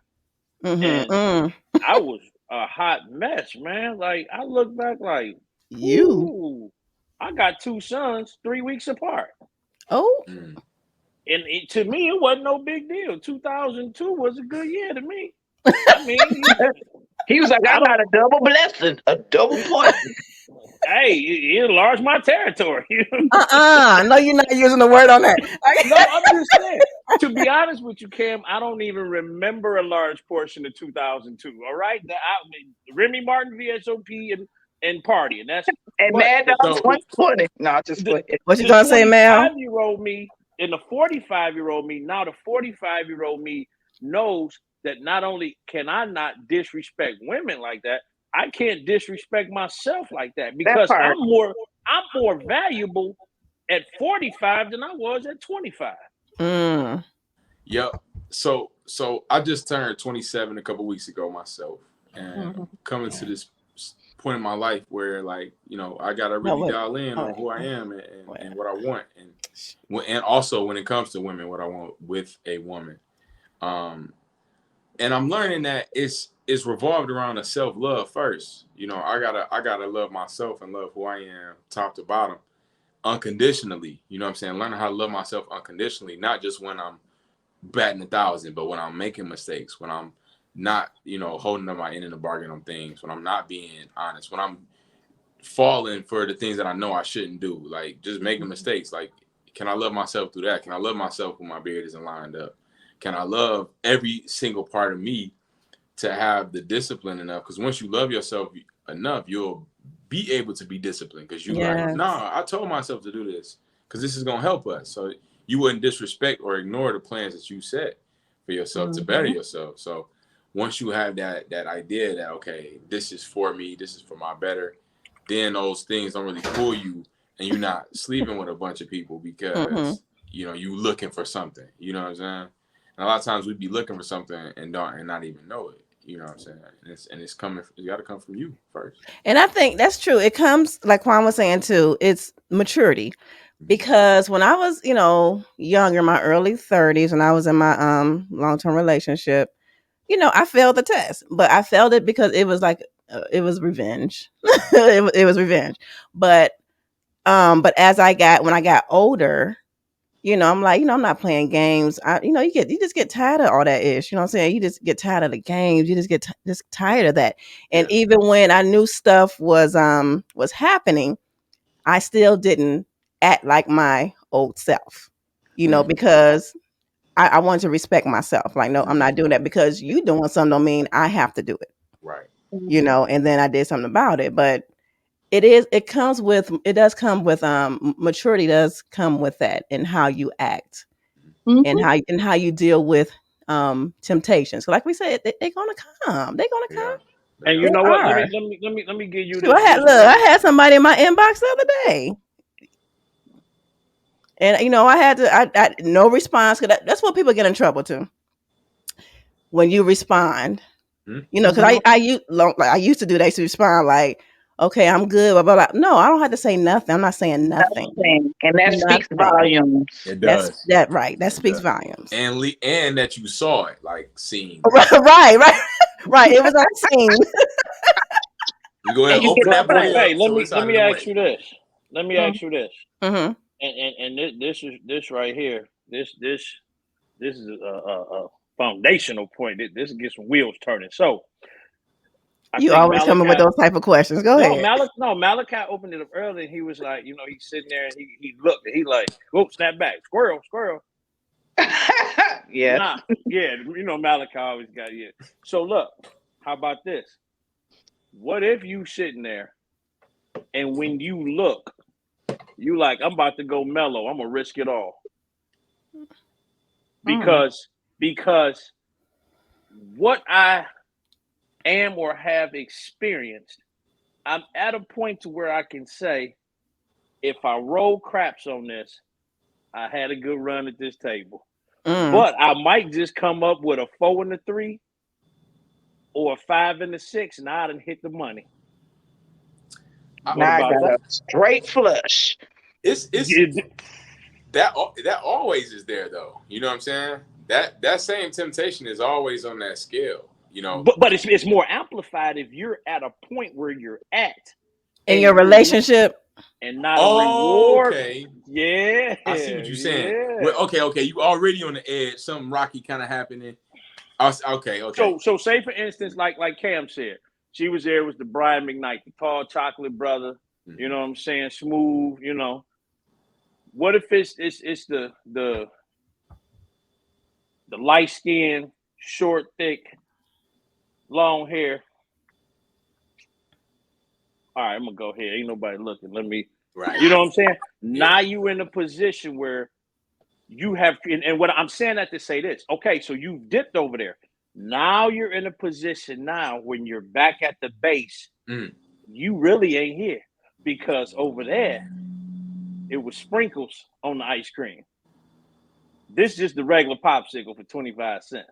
and I was a hot mess, man. Like I look back like, You. ooh, I got two sons 3 weeks apart. Oh. And to me, it wasn't no big deal. 2002 was a good year to me. I mean, He was like, I got a double blessing, a double point. Hey, it enlarged my territory. No, you're not using the word on that. No, I'm just saying. To be honest with you, Cam, I don't even remember a large portion of 2002. All right, Remy Martin, VSOP, and party, and that's and Mad Dog 2020. No, just go ahead. What you gonna say, Mel? 25-year-old me and the 45-year-old me. Now the 45-year-old me knows that not only can I not disrespect women like that, I can't disrespect myself like that because I'm more valuable at 45 than I was at 25. Yep. So I just turned 27 a couple weeks ago myself, and coming to this point in my life where I gotta really dial in on who I am and what I want, and also when it comes to women, what I want with a woman. And I'm learning that it's revolved around a self-love first. I gotta love myself and love who I am, top to bottom, unconditionally. You know what I'm saying? Learning how to love myself unconditionally, not just when I'm batting 1,000, but when I'm making mistakes, when I'm not, holding up my end in the bargain on things, when I'm not being honest, when I'm falling for the things that I know I shouldn't do, like just making mistakes. Like, can I love myself through that? Can I love myself when my beard isn't lined up? Can I love every single part of me to have the discipline enough? Because once you love yourself enough, you'll be able to be disciplined because you like, nah, I told myself to do this because this is going to help us. So you wouldn't disrespect or ignore the plans that you set for yourself to better yourself. So once you have that idea that, okay, this is for me, this is for my better, then those things don't really pull you and you're not sleeping with a bunch of people because, you looking for something. You know what I'm saying? And a lot of times we'd be looking for something and not even know it. You know what I'm saying? And it's coming. It got to come from you first. And I think that's true. It comes, like Juan was saying too, it's maturity. Because when I was, younger, in my early 30s, and I was in my long-term relationship, I failed the test, but I failed it because it was like it was revenge. it was revenge. But as when I got older, I'm like, I'm not playing games. You just get tired of all that ish. You know what I'm saying? You just get tired of the games. You just get just tired of that. And even when I knew stuff was happening, I still didn't act like my old self, because I wanted to respect myself. Like, no, I'm not doing that because you doing something don't mean I have to do it. Right. And then I did something about it. But it does come with maturity does come with that and how you act and how you deal with temptations. So like we said, they're gonna come. They're gonna come. And you know what? Let me give you this. I had somebody in my inbox the other day. And I had to. I no response. Cause that's what people get in trouble too. When you respond, because I used to do that. I used to respond like, "Okay, I'm good." Blah, blah, blah. No, I don't have to say nothing. I'm not saying nothing, and that speaks volumes. It does. That speaks volumes. And that you saw it, like seen. right. It was on scene. You go ahead and open that boy up. Hey, let me ask you this. Let me ask you this. And this right here. This is a foundational point. This gets some wheels turning. So I You think always coming with Malachi. those type of questions. Go ahead. Malachi opened it up early, and he was like, he's sitting there and he looked, and he like, whoop, snap back, squirrel. Yes. Nah, yeah, Malachi always got So look, how about this? What if you sitting there, and when you look, you like, I'm about to go mellow. I'm gonna risk it all because what I am or have experienced, I'm at a point to where I can say, if I roll craps on this, I had a good run at this table. But I might just come up with a 4 and a 3 or a 5 and a 6, and I done hit the money. What I about got that? a straight flush. It's that always is there though. You know what I'm saying? That same temptation is always on that scale. But it's more amplified if you're at a point where you're at In your relationship. and not a reward. Okay. Yeah. I see what you're saying. Yeah. Well, okay. You already on the edge. Something rocky kind of happening. Okay. So say for instance, like Cam said, she was there. It was the Brian McKnight, the tall chocolate brother. Mm-hmm. You know what I'm saying? Smooth. What if it's the light skin, short, thick, long hair? All right, I'm gonna go ahead. Ain't nobody looking. Let me. Right. You know what I'm saying? Yeah. Now you in a position where you have, and what I'm saying that to say this. Okay, so you've dipped over there. Now you're in a position now when you're back at the base, you really ain't here because over there it was sprinkles on the ice cream. This is just the regular popsicle for 25 cents.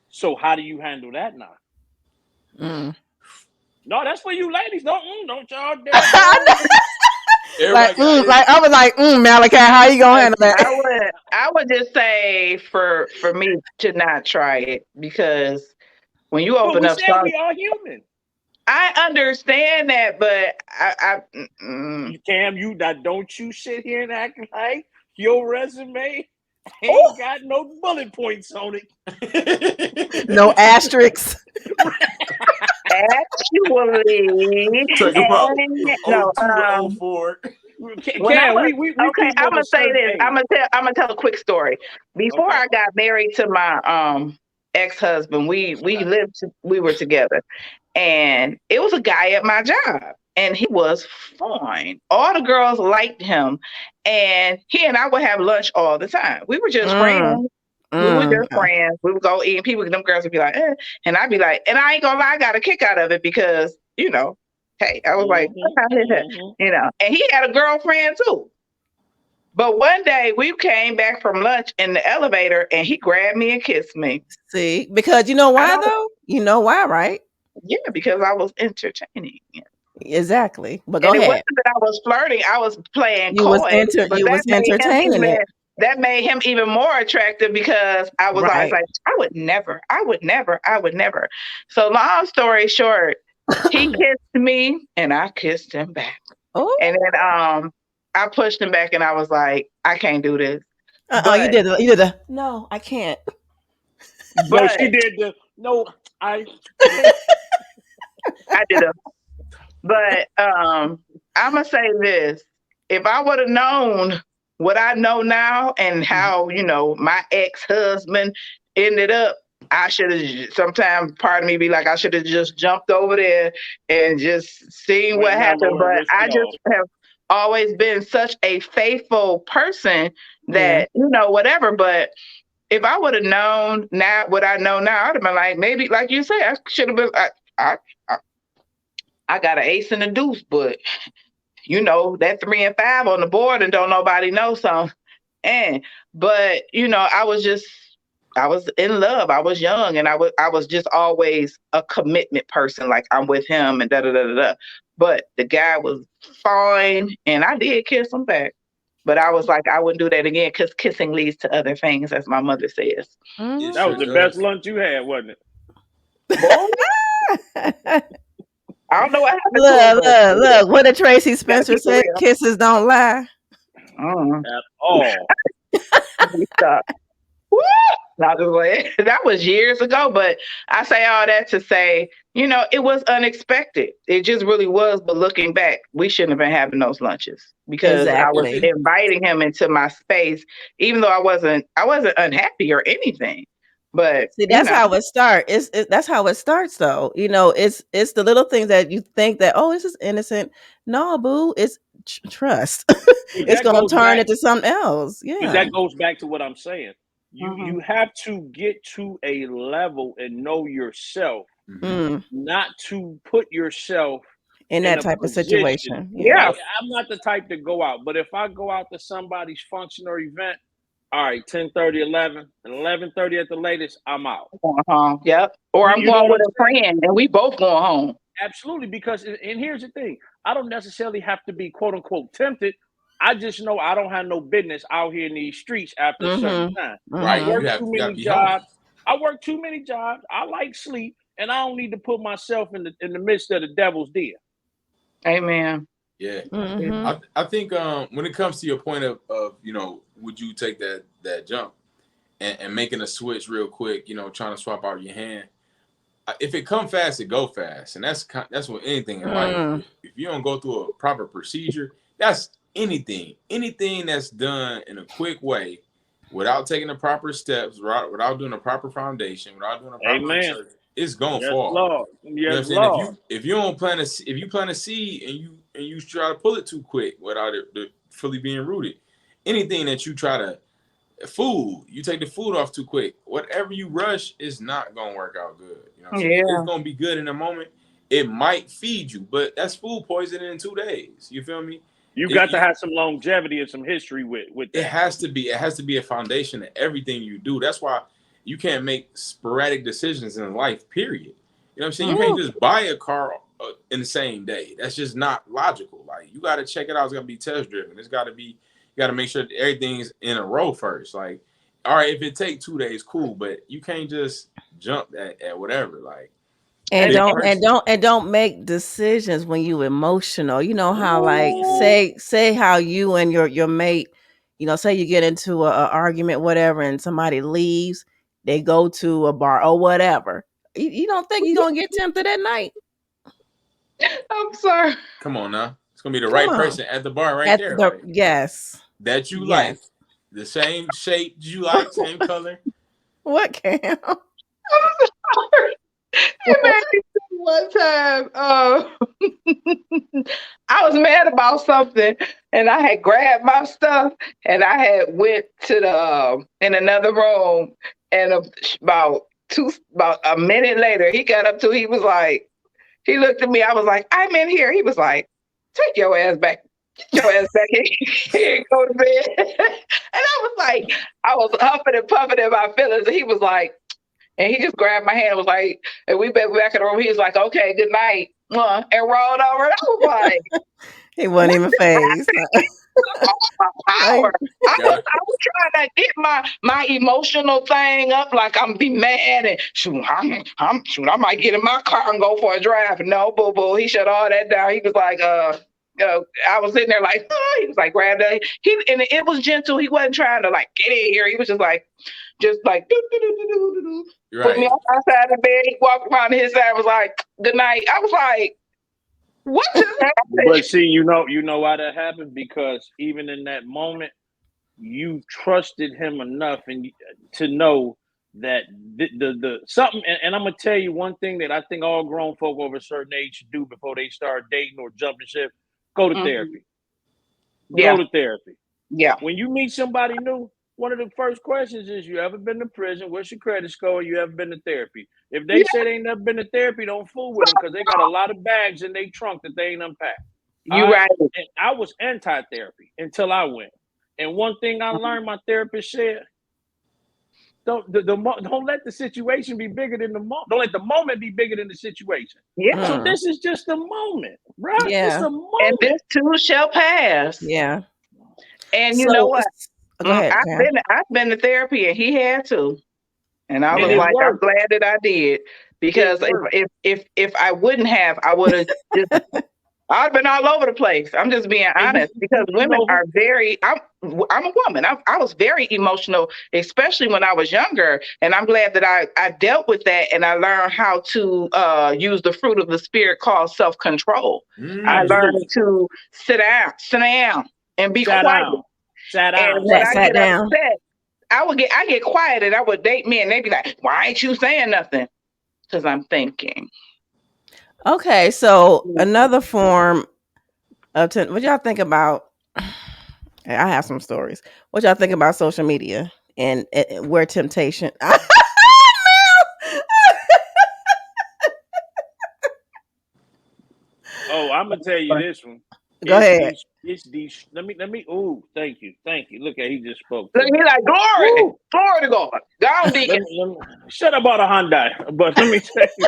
So how do you handle that now? No, that's for you ladies. Don't y'all dare. Like I was like, Malachi, how you gonna handle that? I would just say for me to not try it because when you open up something, we are human. I understand that, but Cam, don't you sit here and act like your resume ain't got no bullet points on it. No asterisks. Actually, talk about no. 04. Cam, we okay. I'm gonna say this. I'm gonna tell a quick story. Before I got married to my ex-husband, we were together, and it was a guy at my job, and he was fine. All the girls liked him, and he and I would have lunch all the time. We were just friends. We were just friends. We would go eat, and them girls would be like, and I'd be like, and I ain't gonna lie, I got a kick out of it because, hey, I was like, and he had a girlfriend too. But one day we came back from lunch in the elevator and he grabbed me and kissed me. See, because you know why though? You know why, right? Yeah, because I was entertaining him. Exactly. But go ahead. It wasn't that I was flirting, I was playing You coy. was entertaining it. That made him even more attractive because I was always like, I would never. So long story short, he kissed me and I kissed him back. Oh. And then I pushed him back and I was like, I can't do this. You did the no, I can't. But no, she did the no, I did a but I'm gonna say this. If I would have known what I know now and how, my ex-husband ended up, I should have, sometimes part of me be like, I should have just jumped over there and just seen what happened. But I just have always been such a faithful person that, whatever. But if I would have known now what I know now, I'd have been like, maybe, like you said, I should have been, I got an ace and a deuce, but that 3 and 5 on the board and don't nobody know some. But I was in love. I was young and I was just always a commitment person. Like I'm with him and da da da da. But the guy was fine and I did kiss him back. But I was like, I wouldn't do that again because kissing leads to other things, as my mother says. That was the best lunch you had, wasn't it? I don't know what happened to him, but Look. What did Tracy you gotta Spencer keep it say? real. Kisses don't lie. At all. We stuck. Woo! Not just like, that was years ago, but I say all that to say, it was unexpected. It just really was. But looking back, we shouldn't have been having those lunches because I was Exactly. inviting him into my space, even though I wasn't unhappy or anything. But See, that's how it starts. That's how it starts, though. It's the little things that you think that, oh, this is innocent. No, boo, it's trust. But It's that gonna goes turn back. into something else. But Yeah. that goes back to what I'm saying. You Mhm. you have to get to a level and know yourself, Mm, not to put yourself in in that a type of position. situation. Yeah. Yeah. Like, I'm not the type to go out, but if I go out to somebody's function or event, all right, 10:30, 11, and 11:30 at the latest, I'm out. Going home. Yep. Or I'm You know going what with I'm a saying? friend and we both going home. Absolutely, because and here's the thing: I don't necessarily have to be quote unquote tempted. I just know I don't have no business out here in these streets after a certain Mm-hmm. time. I Right. Mm-hmm. work You too got to many be home. jobs. I work too many jobs. I like sleep, and I don't need to put myself in the midst of the devil's den. Amen. Yeah. Mm-hmm. I think when it comes to your point of would you take that jump and making a switch real quick, trying to swap out your hand. If it come fast, it go fast, and that's with anything in life. Mm. If you don't go through a proper procedure, that's anything that's done in a quick way, without taking the proper steps, without doing a proper foundation, without doing a proper Amen. research, it's gonna Yes, fall. Lord. You know what Yes, I'm saying? If Lord. you don't if you plant a seed and you try to pull it too quick without it fully being rooted, anything that you try to food, you take the food off too quick. Whatever you rush is not gonna work out good. You know what I'm saying? It's Yeah. gonna be good in a moment. It might feed you, but that's food poisoning in 2 days. You feel me? You It, got to you, have some longevity and some history with it that. has to be. It has to be a foundation of everything you do. That's why you can't make sporadic decisions in life. Period. You know what I'm saying? You can't Woo. just buy a car in the same day. That's just not logical. Like you got to check it out. It's got to be test driven. It's got to be. You got to make sure that everything's in a row first. Like, all right, if it take 2 days, cool, but you can't just jump at whatever. Like, And be a And person. don't make decisions when you emotional. You know how, like, ooh, say how you and your mate, say you get into a argument, whatever, and somebody leaves, they go to a bar or whatever. You don't think you're gonna get tempted at night? I'm sorry. Come on now, it's gonna be the Come right on. person at the bar right At there. the Like yes. that you like, Yes. the same shape you like, same color. What, Cam? It made me think one time, I was mad about something, and I had grabbed my stuff, and I had went to the in another room, and about a minute later, he got up to. He was like, he looked at me. I was like, I'm in here. He was like, take your ass back. Get your ass back here and go to bed. And I was like, I was huffing and puffing in my feelings, and he was like. And he just grabbed my hand and was like, and we back in the room. He was like, okay, good night. And rolled over. And I was like, He wasn't what even phased. my Like, power? Got I was trying to get my emotional thing up, like I'm be mad and shoot, shoot, I might get in my car and go for a drive. No, boo boo. He shut all that down. He was like, I was sitting there like, he was like, grab that. And it was gentle. He wasn't trying to like get in here. He was just like do, do, do, do, do, do, do. You're Put me right. on my side of the bed. He walked around to his side, was like, good night. I was like, what just happened? But see, you know why that happened? Because even in that moment, you trusted him enough and to know that the something. And I'm gonna tell you one thing that I think all grown folk over a certain age should do before they start dating or jumping ship: go to Mhm. therapy. Yeah, Go to therapy. yeah. When you meet somebody new, one of the first questions is, you ever been to prison? What's your credit score? You ever been to therapy? If they Yeah, say they ain't never been to therapy, don't fool with them because they got a lot of bags in their trunk that they ain't unpacked. All you right. right. And I was anti-therapy until I went. And one thing I learned, my therapist said, don't let the situation be bigger than the moment. Don't let the moment be bigger than the situation. Yeah. So mm, this is just a moment, right? It's yeah, a And this moment. too shall pass. yeah. And you know So, what? go ahead, Cam. I've been to therapy and he had to. And I And was it like, I'm worked. glad that I did because if I wouldn't have, I would have just I've been all over the place. I'm just being And honest because you women know who? are very. I'm a woman. I was very emotional, especially when I was younger, and I'm glad that I dealt with that and I learned how to use the fruit of the spirit called self control. I learned Absolutely. to sit down, and be Sat quiet. down. Sat And down. when That I sat get down. upset, I get quiet, and I would date men. They'd be like, "Why ain't you saying nothing?" Because I'm thinking. Okay, so another form of what y'all think about? I have some stories. What y'all think about social media and where temptation? Oh, I'm gonna tell you this one. Go ahead. It's these. Let me. Oh, thank you. Look at he just spoke Look, to me. he like, glory, Woo! glory to God. Go on, Let deacon. me, let me shut up about a Hyundai. But let me tell you,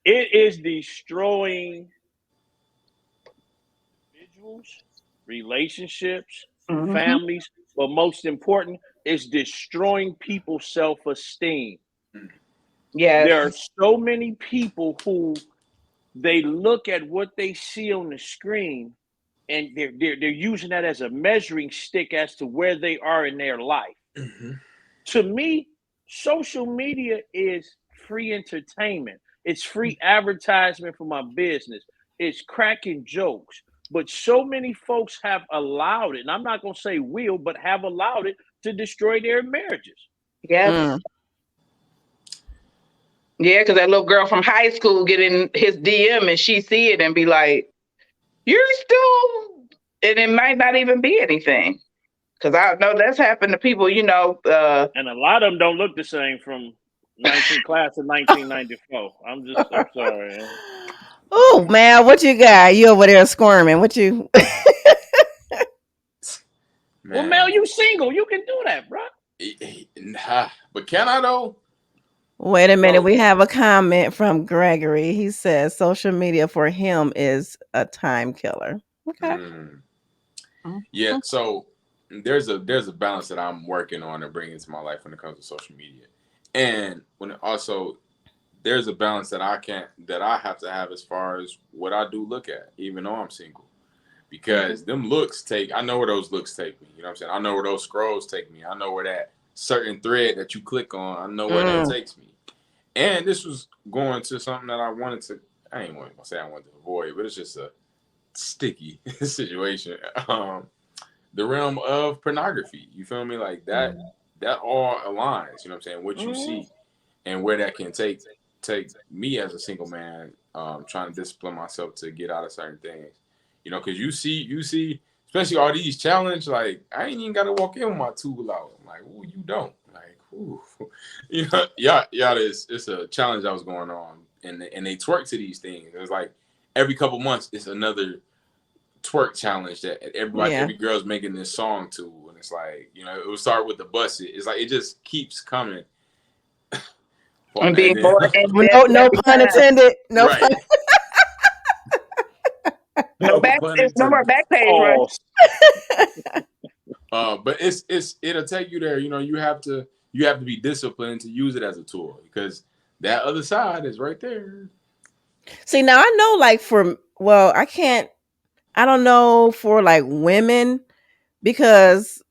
it is destroying individuals, relationships, Hmm. families, but most important, it's destroying people's self-esteem. Yes. There are so many people who they look at what they see on the screen and they're using that as a measuring stick as to where they are in their life. Mhm. To me, social media is free entertainment. It's free advertisement for my business. It's cracking jokes. But so many folks have allowed it, and I'm not going to say will, but have allowed it to destroy their marriages. Yes. Mm. Yeah, because that little girl from high school get in his DM and she see it and be like, "You're still," and it might not even be anything. Because I know that's happened to people. And a lot of them don't look the same from 19 class of 1994. I'm sorry. Oh man, what you got? You over there squirming? What you? Well, Mel, Man. you single. You can do that, bro. But can I though? Wait a minute. So We have a comment from Gregory. He says social media for him is a time killer. Okay. mm, yeah, Mhm. so there's a balance that I'm working on and bringing into my life when it comes to social media. And when it also there's a balance that I have to have as far as what I do look at, even though I'm single. Because them looks I know where those looks take me. You know what I'm saying? I know where those scrolls take me. I know where that certain thread that you click on, I know where that Mm. takes me. And this was going to something that I ain't want to say I wanted to avoid, but it's just a sticky situation. The realm of pornography. You feel me? Like that all aligns, you know what I'm saying? What you Mm. see and where that can take me as a single man, trying to discipline myself to get out of certain things. Because you see, especially all these challenge, like I ain't even gotta walk in with my tool out. I'm like, ooh, you don't. Like, ooh. Yeah, it's a challenge that was going on. And they twerk to these things. It was like every couple months it's another twerk challenge that Yeah. every girl's making this song to, and it's like it would start with the bust it. It's like it just keeps coming, And and being then more in Well, depth no every pun time. intended. No pun. right, No no back. pun It's no more intended. back page, right? False. But it'll take you there. You have to be disciplined to use it as a tool because that other side is right there. See, now I know, like I can't. I don't know for like women because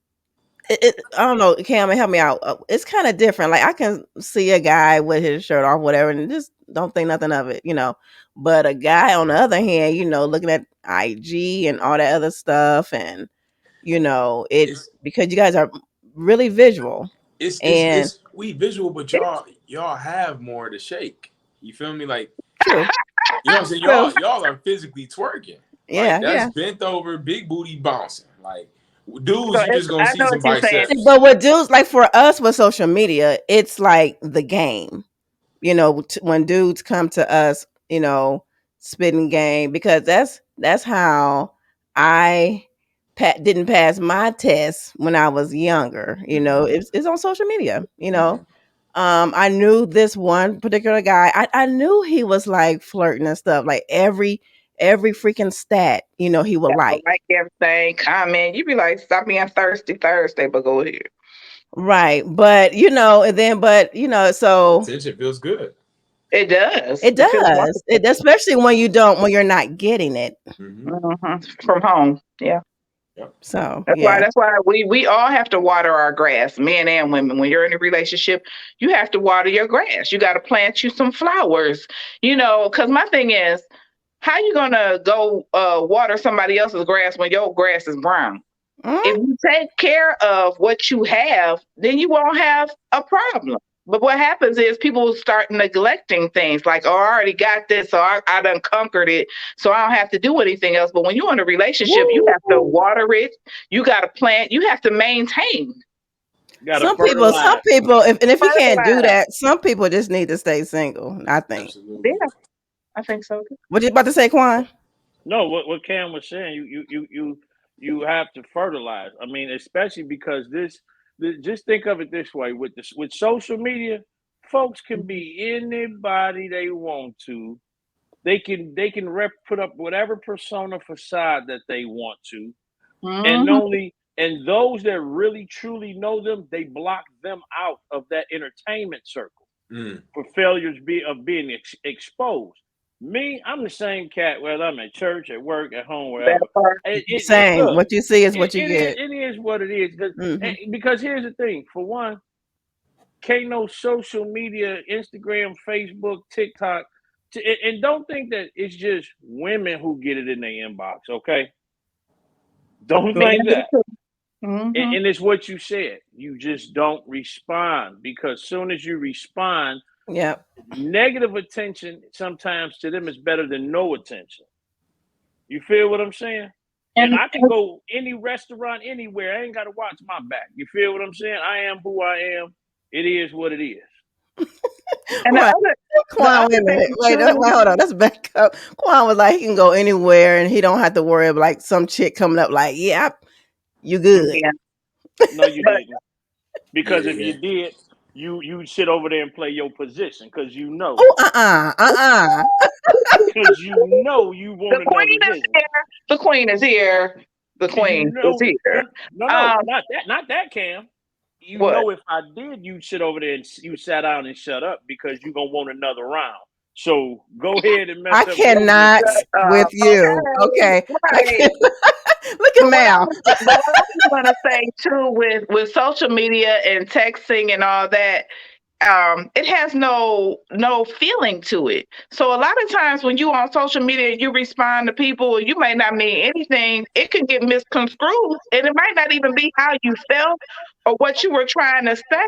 I don't know. Cam, help me out. It's kind of different. Like I can see a guy with his shirt off, whatever, and just don't think nothing of it. But a guy, on the other hand, looking at IG and all that other stuff, and it It's because you guys are really visual, and it's we visual, but It's y'all have more to shake. You feel me? Like true, you know what I'm saying? true, Y'all are physically twerking. Like yeah, that's yeah. bent over, big booty bouncing. Like dudes, so. you just gonna I see know what some you're saying. See, biceps. but what dudes like for us with social media, it's like the game. When dudes come to us, spitting game because that's how I didn't pass my test when I was younger. Mm-hmm. It's on social media. Mm-hmm. I knew this one particular guy. I knew he was like flirting and stuff. Like every freaking stat, he would Got to like. like everything, comment. You be like, stop being thirsty Thursday, but go ahead. Right. But and then so Attention feels good. It does. it It feels does. wonderful. Especially when you're not getting it. Mm-hmm. From home. Yeah. Yep. So That's why yeah. we all have to water our grass, men and women. When you're in a relationship, you have to water your grass. You got to plant you some flowers. Because my thing is, how you gonna go water somebody else's grass when your grass is brown? If Mm, you take care of what you have, then you won't have a problem. But what happens is people start neglecting things like, oh, I already got this, so I done conquered it, so I don't have to do anything else. But when you're in a relationship, you have to woo. water it, you got to plant, you have to maintain. You gotta Some people, if you can't do Fertilize. that, some people just need to stay single, I think. Absolutely. Yeah, I think so too. What you about to say, Quan? No, what Cam was saying, you have to fertilize. I mean, especially because just think of it this way: with social media, folks can be anybody they want to. They can put up whatever persona facade that they want to, and Hmm. those that really truly know them, they block them out of that entertainment circle Mm. for failures of being exposed. Me, I'm the same cat whether I'm at church, at work, at home, That wherever. part. Same. Look, What you see is what you it is get. it is what it is. Hmm. Because here's the thing: for one, can't no social media, Instagram, Facebook, TikTok, and don't think that it's just women who get it in their inbox. Okay, don't Men think do that. too. Hmm. And it's what you said. You just don't respond because soon as you respond, Yep. negative attention sometimes to them is better than no attention. You feel what I'm saying? And And I can go any restaurant anywhere. I ain't got to watch my back. You feel what I'm saying? I am who I am. It is what it is. and Right. the Quan, wait other a minute. thing Wait, too. hold on. Let's back up. Quan was like, he can go anywhere and he don't have to worry about like some chick coming up like, yep, you good. Yeah, No, you but didn't. Because if Yeah. you did, you sit over there and play your position because you know. Oh, uh-uh. Because you know you the want another queen is visit. here. The queen is here. The You queen is know, here. no, Um, not that, Cam. You what? know, if I did, you'd sit over there and you sat down and shut up because you're gonna want another round. So go ahead and mess I up your cannot position. with you. Okay, Okay. I right. can look at But Mal. what I was gonna say too with social media and texting and all that, it has no feeling to it. So a lot of times when you on social media and you respond to people, you may not mean anything. It can get misconstrued, and it might not even be how you felt or what you were trying to say,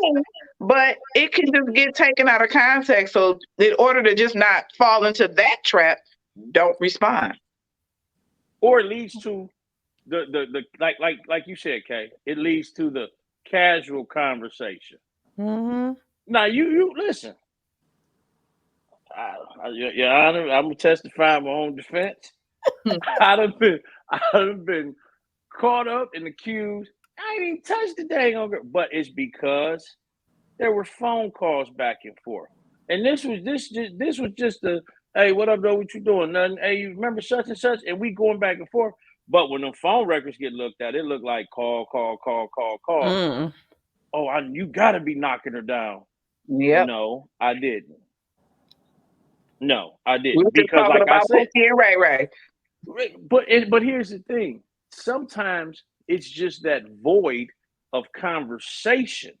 but it can just get taken out of context. So in order to just not fall into that trap, don't respond. Or it leads to the like you said, Kay. It leads to the casual conversation. Hmm. Now you listen. Your Honor, I'm gonna testify in my own defense. Hmm. I done been caught up and accused. I ain't even touched the dang on girl, but it's because there were phone calls back and forth, and this was just a hey, what up, though? What you doing? Nothing. Hey, you remember such and such? And we going back and forth. But when the phone records get looked at, it looked like call, call, call, call, call. Mm. Oh, you got to be knocking her down. Yep. No, I didn't. No, I We were didn't just because, talking like I about said, Pookie and Ray Ray. but here's the thing. Sometimes it's just that void of conversation.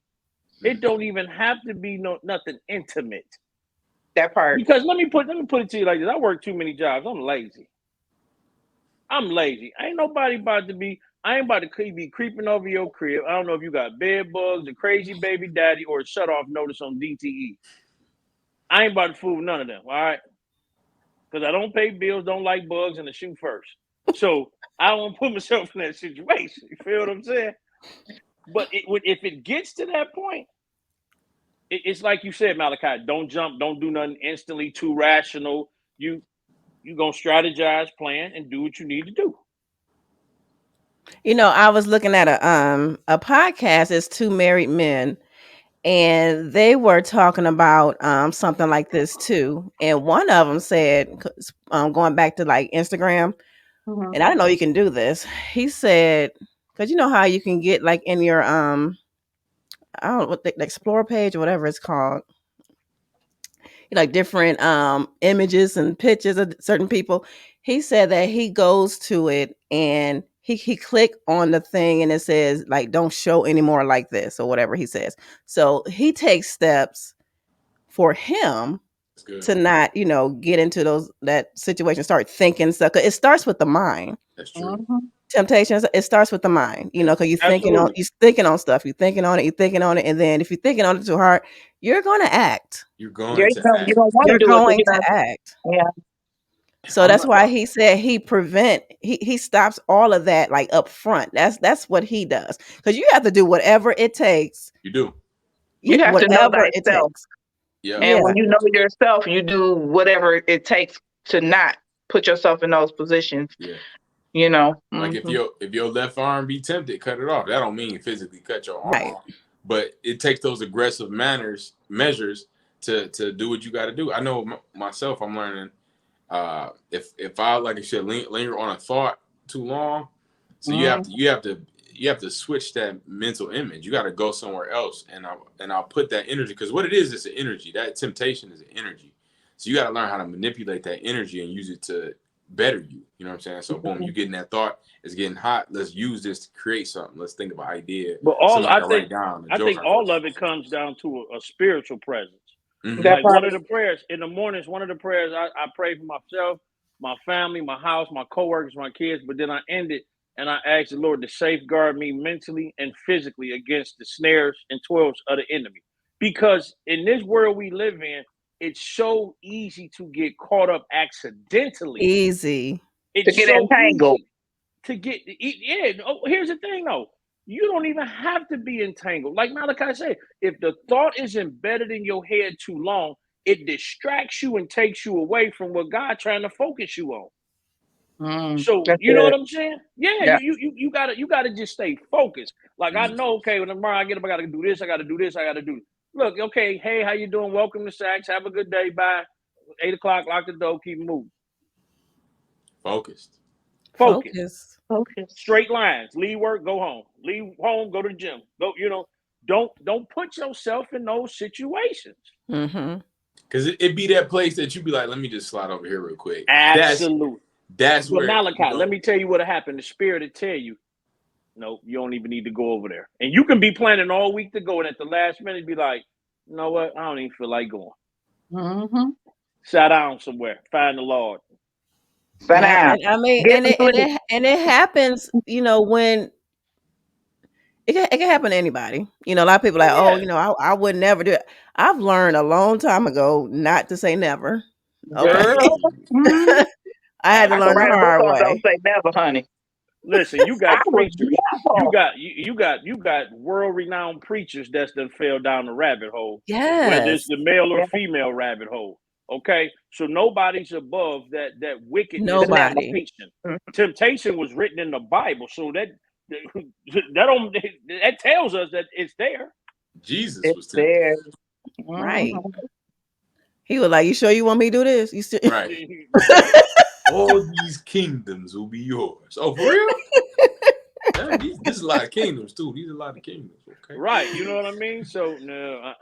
It don't even have to be nothing intimate. That part. Because let me put it to you like this. I work too many jobs. I'm lazy. I'm lazy. Ain't nobody about to be. I ain't about to be creeping over your crib. I don't know if you got bed bugs, a crazy baby daddy, or a shut off notice on DTE. I ain't about to fool with none of them. All right, because I don't pay bills, don't like bugs, and the shoot first. So I don't want to put myself in that situation. You feel what I'm saying? But if it gets to that point, it's like you said, Malachi. Don't jump. Don't do nothing instantly too rational. You gonna strategize, plan, and do what you need to do. I was looking at a podcast. It's two married men, and they were talking about something like this too. And one of them said, going back to like Instagram, Mhm. and I didn't know you can do this. He said, because you know how you can get like in your I don't know what the explore page or whatever it's called, like different images and pictures of certain people. He said that he goes to it and he click on the thing and it says like don't show anymore like this or whatever he says. So he takes steps for him That's good. to not, get into that situation, start thinking stuff. 'Cause it starts with the mind. That's true. Temptations, it starts with the mind, because you're Absolutely. thinking on stuff, you're thinking on it, and then if you're thinking on it too hard, you're gonna act. You're Yeah, going to you act. don't want to You're do it because going you to know. act. Yeah. So I'm that's not. why he said he stops all of that like up front. That's what he does. Because you have to do whatever it takes. You do. You have to know Whatever it thyself. takes. Yeah. And Yeah. when you know yourself, you do whatever it takes to not put yourself in those positions. Yeah. Mhm. Like if your left arm be tempted, cut it off. That don't mean physically cut your arm Right. off, but it takes those aggressive measures to do what you got to do. I know myself. I'm learning. If I like I said linger on a thought too long, so you have to switch that mental image. You got to go somewhere else, and I'll put that energy, because what it is an energy. That temptation is an energy. So you got to learn how to manipulate that energy and use it to better you. You know what I'm saying? So boom, you getting that thought. It's getting hot. Let's use this to create something. Let's think of an idea. But Something I can write down. I think all of it comes down to a spiritual presence. Mm-hmm. That Like part. one of the prayers in the mornings, one of the prayers I pray for myself, my family, my house, my coworkers, my kids, but then I end it and I ask the Lord to safeguard me mentally and physically against the snares and toils of the enemy. Because in this world we live in, it's so easy to get caught up accidentally. Easy. To It's get so entangled. easy to get. Yeah. Oh, here's the thing, though. You don't even have to be entangled. Like Malachi said, if the thought is embedded in your head too long, it distracts you and takes you away from what God trying to focus you on. So That's you know what good. I'm saying? Yeah, Yeah. you gotta just stay focused. Like I Mm-hmm. know, okay, when tomorrow I get up, I gotta do this, I gotta do this, I gotta do this. Look, okay, hey, how you doing? Welcome to Saks. Have a good day. Bye. 8 o'clock, lock the door, keep moving. Focused. Focus. Okay. Straight lines. Leave work, go home. Leave home, go to the gym. Go, don't put yourself in those situations. Mm-hmm. Because it be that place that you be like, let me just slide over here real quick. Absolutely. That's But where Malachi, let me tell you what happened. The spirit will tell you, no, you don't even need to go over there. And you can be planning all week to go, and at the last minute be like, you know what? I don't even feel like going. Mm-hmm. Sit down somewhere. Find the Lord. Sit Yeah, down. and I mean, Get and some it and sleep. it happens, when it can happen to anybody. A lot of people are like, oh, Yeah. I would never do it. I've learned a long time ago not to say never. Okay, Girl. Mm-hmm. I had to I can learn the write a Absolutely. book hard on Don't way. Say Never, honey. Listen, you I got was preachers. never. You got world renowned preachers that's done fell down the rabbit hole, whether it's Yes, the male or Yeah. female rabbit hole. Okay, so nobody's above that The wickedness and never. nobody. temptation. Temptation was written in the Bible, so that tells us that it's there. Jesus It's was tempted. there. Right. Mm-hmm. He was like, "You sure you want me to do this? You still?" Right. All these kingdoms will be yours. Oh, for real? Yeah, this is a lot of kingdoms too. These are a lot of kingdoms. Okay. Right, you know what I mean? So no,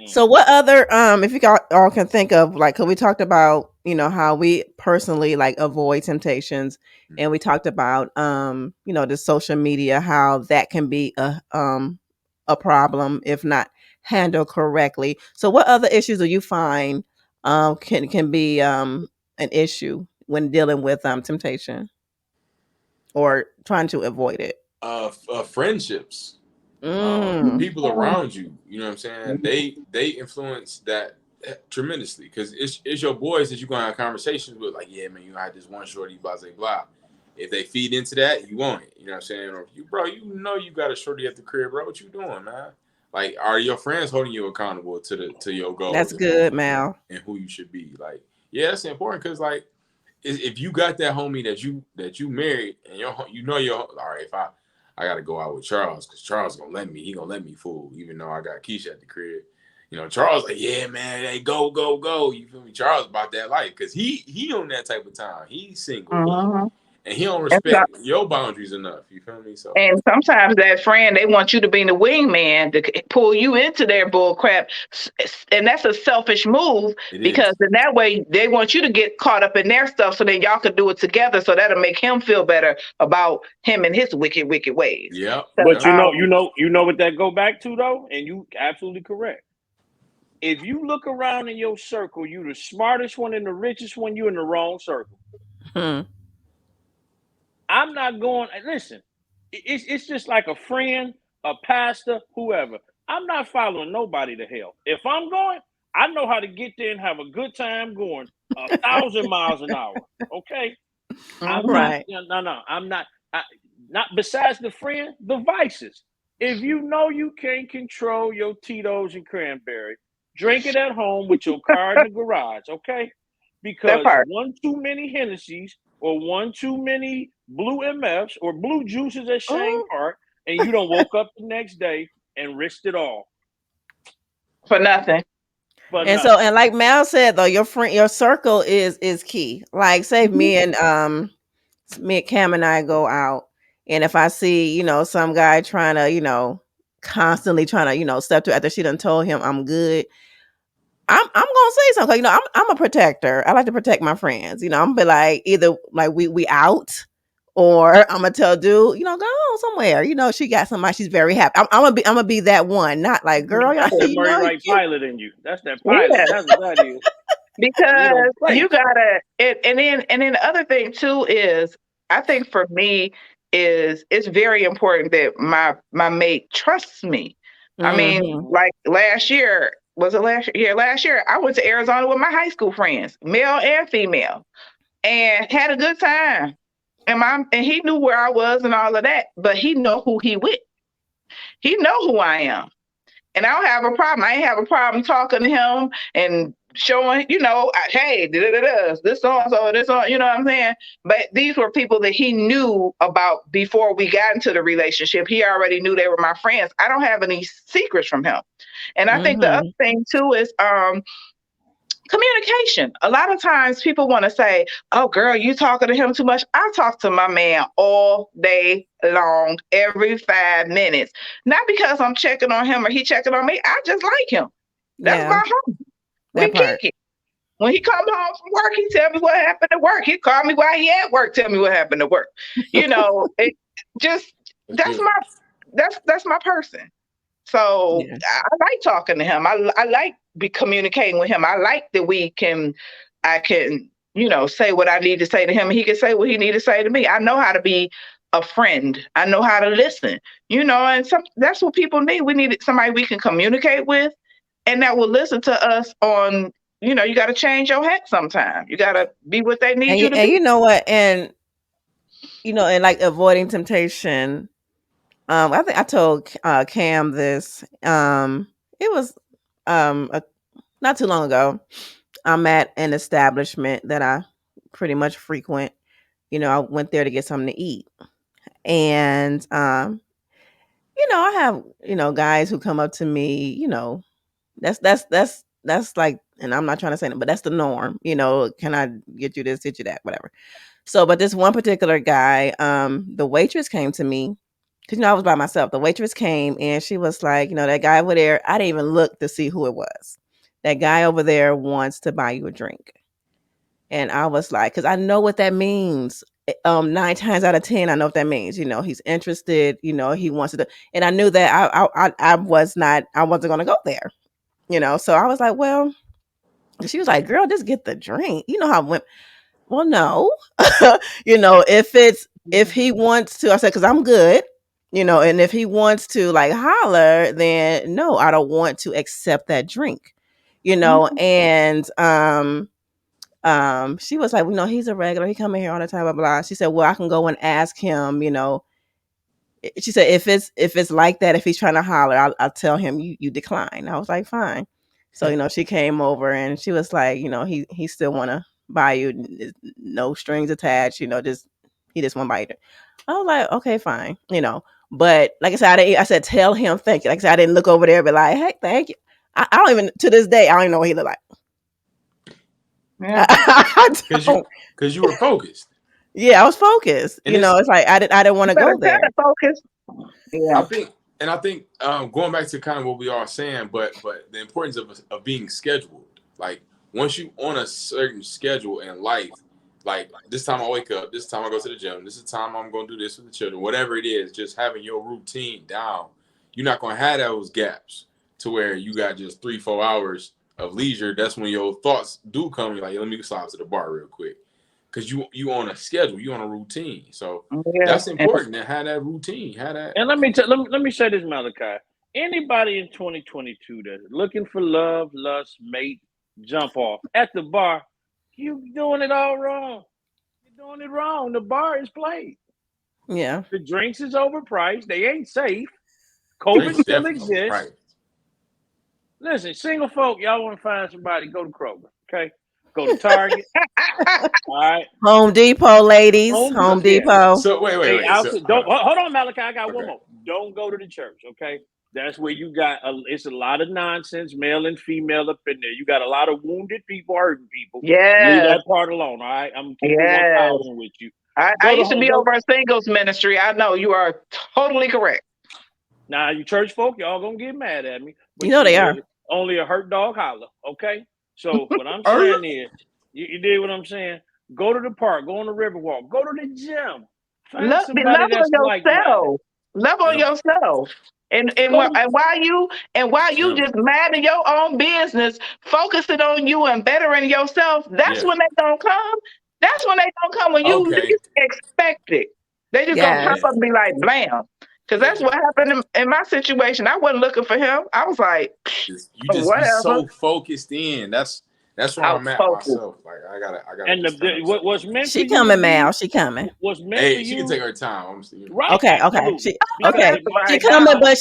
So what other if you all can think of, like, cause we talked about, how we personally like avoid temptations, and we talked about the social media, how that can be a problem if not handled correctly. So what other issues do you find can be an issue when dealing with temptation or trying to avoid it? Friendships. Mm, People around you, you know what I'm saying? They influence that tremendously, because it's your boys that you're gonna have conversations with, like, yeah, man, you had this one shorty, blah blah blah. If they feed into that, you want it. You know what I'm saying? Or if you got a shorty at the crib, bro. What you doing, man? Like, are your friends holding you accountable to your that's goals good, Mal. and who you should be? Like, yeah, that's important, because like, if you got that homie that you married, and you're all right, if I gotta go out with Charles, because Charles gonna let me. He gonna let me fool, even though I got Keisha at the crib. Charles like, yeah, man, hey, go, go, go. You feel me? Charles about that life, because he on that type of time. He's single. Mm-hmm. and he don't And, so, respect your boundaries enough. You feel me? So and sometimes that friend, they want you to be the wingman to pull you into their bull crap. And that's a selfish move it because is. in that way, they want you to get caught up in their stuff so then y'all could do it together. So that'll make him feel better about him and his wicked, wicked ways. Yep. So, But Yep. you know what that go back to though, and you absolutely correct. If you look around in your circle, you the smartest one and the richest one, you in the wrong circle. Hmm. I'm not going. Listen, it's just like a friend, a pastor, whoever. I'm not following nobody to hell. If I'm going, I know how to get there and have a good time going 1,000 miles an hour. Okay, I'm mhm. not. Right. No. I'm not. Not besides the friend, the vices. If you know you can't control your Tito's and cranberry, drink it at home with your car in the garage. Okay, That because part. one too many Hennessy's or one too many blue MFs or blue juices at Shane Mhm. Park, and you don't woke up the next day and risked it all For nothing. for And so, nothing. and like Mal said though, your circle is key. Like, say Mhm. me and Cam and I go out, and if I see, some guy trying to, constantly trying to, step to after she done told him I'm good, I'm gonna say something. I'm a protector. I like to protect my friends. I'm gonna be like, either like we out, or I'm gonna tell dude, go on somewhere. She got somebody. She's very happy. I'm gonna be that one. Not like, girl, That's that Murray you Wright pilot in you. That's that pilot. Yeah. That's what that is. We Because don't play. you gotta and then the other thing too is I think for me is it's very important that my mate trusts me. I mean, Mm-hmm. like last year, was it last year? Yeah, last year I went to Arizona with my high school friends, male and female, and had a good time. And he knew where I was and all of that, but he know who he with. He know who I am. And I don't have a problem. I ain't have a problem talking to him and showing, hey, this so and so, this on, you know what I'm saying? But these were people that he knew about before we got into the relationship. He already knew they were my friends. I don't have any secrets from him. And I think the other Mm-hmm. thing too is communication. A lot of times people want to say, oh, girl, you talking to him too much. I talk to my man all day long, every 5 minutes. Not because I'm checking on him or he checking on me. I just like him. That's Yeah, my home. We that kick part. it. When he come home from work, he tell me what happened at work. He call me while he at work, tell me what happened at work. It just that's that's good. my person. So Yeah. I like talking to him. I like be communicating with him. I like that I can, say what I need to say to him and he can say what he need to say to me. I know how to be a friend. I know how to listen, and that's what people need. We need somebody we can communicate with and that will listen to us on, you got to change your hat sometime. You got to be what they need And you to and be. you know what? And like avoiding temptation. I think I told Cam this. It was not too long ago. I'm at an establishment that I pretty much frequent. I went there to get something to eat, and I have guys who come up to me. That's like, and I'm not trying to say that, but that's the norm. Can I get you this, get you that, whatever. So, but this one particular guy, the waitress came to me because I was by myself. The waitress came and she was like, that guy over there. I didn't even look to see who it was. That guy over there wants to buy you a drink, and I was like, because I know what that means. 9 times out of 10, I know what that means. He's interested. He wants to, and I knew that I was not. I wasn't going to go there. So I was like, well, she was like, girl, just get the drink. You know how women, well, no, if he wants to, I said, because I'm good, and if he wants to like holler, then no, I don't want to accept that drink, Mhm. and she was like, well, no, he's a regular, he come in here all the time, blah blah. She said, well, I can go and ask him, she said, if it's like that, if he's trying to holler, I'll tell him you decline. I was like, fine. So she came over and she was like, he still want to buy you, no strings attached, he just want to buy you. I was like, okay, fine, But like I said, I said, tell him thank you. Like I said, I didn't look over there, and be like, hey, thank you. I don't even, to this day, I don't even know what he looked like. Yeah. I Because you don't. because you were focused. Yeah, I was focused. And It's like I didn't want You to better go try there. to focus. Yeah. I think going back to kind of what we are saying, but the importance of being scheduled. Like once you on a certain schedule in life, like this time I wake up, this time I go to the gym, this is the time I'm going to do this with the children, whatever it is, just having your routine down. You're not going to have those gaps to where you got just 3-4 hours of leisure. That's when your thoughts do come. You're like, let me slide to the bar real quick, because you on a schedule, you on a routine. So Yeah. that's important to have that routine, have that. And let me say this, Malachi. Anybody in 2022 that's looking for love, lust, mate, jump off at the bar, you doing it all wrong. You're doing it wrong. The bar is played. Yeah. The drinks is overpriced. They ain't safe. Drinks COVID still definitely exists. right. Listen, single folk, y'all want to find somebody, go to Kroger. Okay, go to Target. All right, Home Depot, ladies. Home yeah. Depot. So wait. So Don't hold on, Malachi. I got one Okay. more. Don't go to the church. Okay, that's where you got. It's a lot of nonsense, male and female up in there. You got a lot of wounded people, hurting people. Leave Yes. that part alone. All right, I'm keeping Yes. 1,000 with you. I used to be over a singles ministry. I know you are totally correct. Now, you church folk, y'all gonna get mad at me, but They are. only a hurt dog holler. Okay, so what I'm saying is, you did what I'm saying. Go to the park, go on the river walk, go to the gym. Find Love somebody that's on like-minded. yourself. Love on Yeah. yourself. And Go to, while you Gym. just mad in your own business, focusing on you and bettering yourself, that's Yeah. when they gonna come. That's when they gonna come when you Okay. least expect it. They just gonna pop Yes. Yeah. up and be like, blam. Because that's Yeah. what happened in my situation. I wasn't looking for him. I was like, You just be whatever. so focused in. That's where I was I'm at focused. myself. Like I gotta and just stand up. what's meant for She you to coming, Mal. be, She coming. what's meant for Hey, she can you, take her time. I'm seeing. right? Okay. Absolutely. Because Okay. it might, She Right coming, now.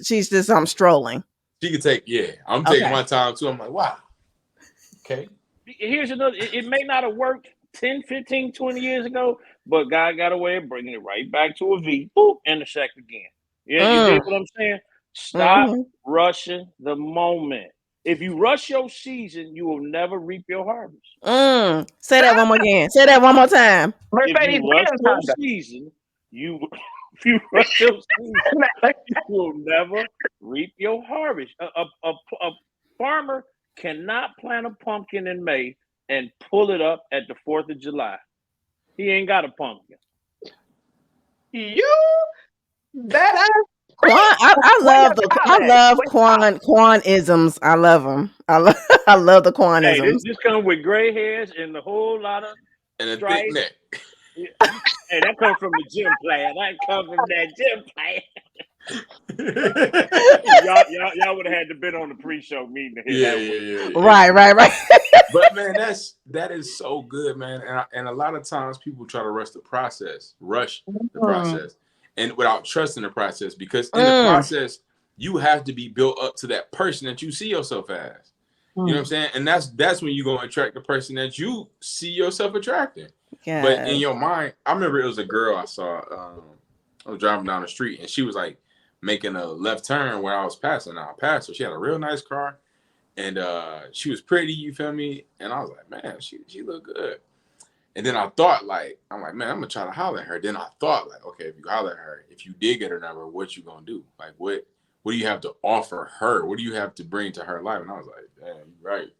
she's just strolling. She can take. Yeah, I'm taking Okay. my time too. I'm like, wow. Okay. here's another. It may not have worked 10, 15, 20 years ago, but God got a way of bringing it right back to a V, boop, intersect again. Yeah, you dig what I'm saying? Stop Mm-hmm. rushing the moment. If you rush your season, you will never reap your harvest. Say that one more again. Say that one more time. If Mercedes you rush Benz your Honda. season, if you rush your season, you will never reap your harvest. A farmer cannot plant a pumpkin in May and pull it up at the 4th of July. He ain't got a pumpkin. You better Quan, preach. I Where love your the child I at? love Where your child? Quan-isms. I love them. I love the Hey, Quan-isms. this comes with gray hairs and a whole lot of And a thick strife. neck. Yeah. Hey, that comes from the gym plan. That comes from that gym plan. y'all would have had to been on the pre-show meeting to hear that one. Right. But man, that is so good, man. And a lot of times people try to rush the process, and without trusting the process, because in the process you have to be built up to that person that you see yourself as. You know what I'm saying? And that's when you're gonna attract the person that you see yourself attracting. Yes. But in your mind, I remember it was a girl I saw. I was driving down the street and she was like making a left turn where I was passing. Now I passed her. She had a real nice car. And she was pretty, you feel me? And I was like, man, she looked good. And then I thought, like, I'm like, man, I'm gonna try to holler at her. Then I thought, like, okay, if you holler at her, if you did get her number, what you gonna do? Like, what do you have to offer her? What do you have to bring to her life? And I was like, damn, you right.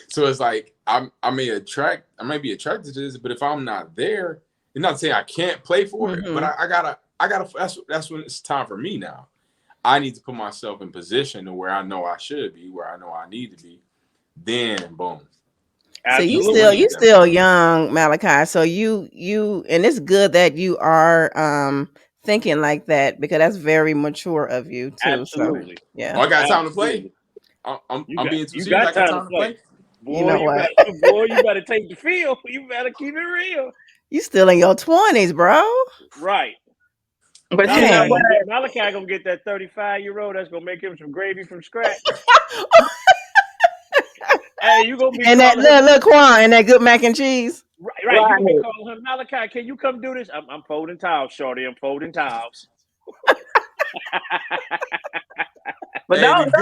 So it's like I might be attracted to this, but if I'm not there, it's not saying I can't play for it, but I gotta. That's when it's time for me now. I need to put myself in position to where I know I should be, where I know I need to be. Then, boom. Absolutely. So you still young, Malachi. So you and it's good that you are thinking like that, because that's very mature of you too. Absolutely. So yeah. Oh, I got time to play. I'm being too serious. I got time to play. Boy, You know what? You better take the field. You better keep it real. You still in your 20s, bro. Right. But you know what? Malachi gonna get that 35-year-old that's gonna make him some gravy from scratch. Hey, you gonna be and that look Quan and that good mac and cheese. Right. You gonna be calling him, Malachi, can you come do this? I'm folding towels, shorty. I'm folding towels. But don't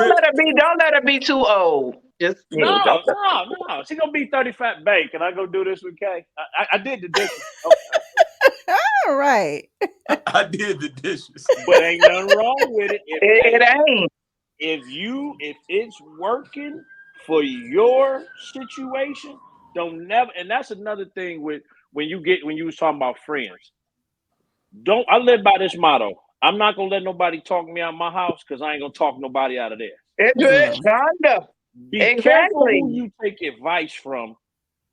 let her be too old. Just No, don't. no. She gonna be 35 bank. Can I go do this with Kay? I did the dishes. Okay. All right. I did the dishes. But ain't nothing wrong with it. It ain't. If it's working for your situation, don't never. And that's another thing with when you was talking about friends. Don't I live by this motto? I'm not gonna let nobody talk me out of my house because I ain't gonna talk nobody out of there. It's good. Mm. Kinda. Be careful Exactly. who you take advice from.